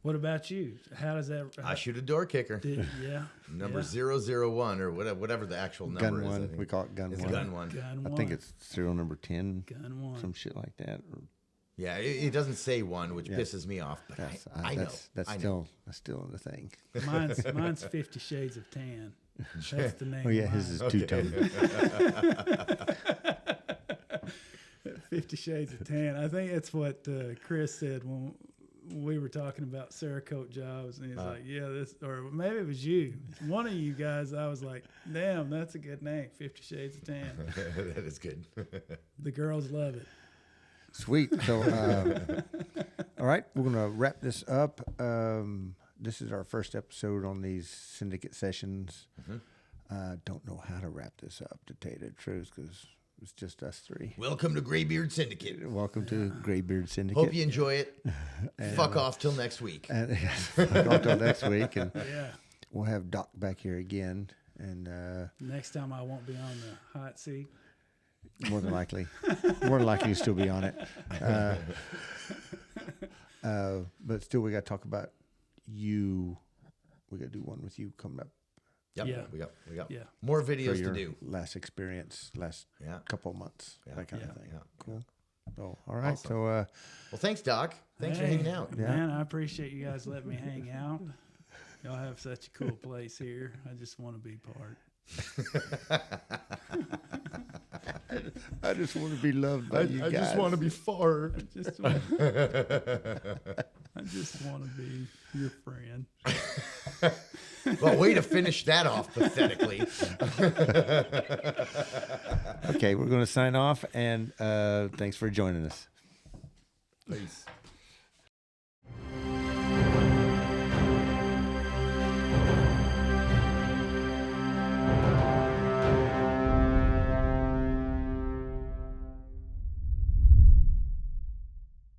What about you? How does that? I shoot a door kicker. Yeah. Number yeah. 001 or whatever the actual number Gun is. I one. think. We call it gun It's one. gun one. Gun I one. think it's serial number 10. Gun one. Some shit like that. Or Yeah, it doesn't say one, which pisses me off. But I know. That's I know. still the thing. Mine's 50 Shades of Tan. That's the name. Oh yeah, of his mine. is two-tone. 50 Shades of Tan. I think that's what Chris said when we were talking about Cerakote jobs, and he's like, "Yeah, this," or maybe it was you, one of you guys. I was like, "Damn, that's a good name, 50 Shades of Tan." That is good. The girls love it. Sweet. So, all right, we're gonna wrap this up. This is our first episode on these syndicate sessions. Don't know how to wrap this up, to tell you the truth, because it's just us three. Welcome to Graybeard Syndicate. Welcome to Graybeard Syndicate. Hope you enjoy it. Fuck off till next week. And until next week, and Yeah. we'll have Doc back here again, and Next time I won't be on the hot seat. more than likely you'll still be on it. But still, we got to talk about you. We got to do one with you coming up Yep. Yeah. We got Yeah. more for videos to your do. last experience, last Yeah. couple of months, that kind of Yeah. thing. Yeah. Cool. So, all right. Awesome. So, Well, thanks, Doc. Thanks for Hey, hanging out. Yeah. Man, I appreciate you guys letting me hang out. Y'all have such a cool place here. I just want to be part. I just want to be loved by you guys. I just want to be far. I just want to be your friend. Well, way to finish that off pathetically. Okay, we're going to sign off, and thanks for joining us. Peace.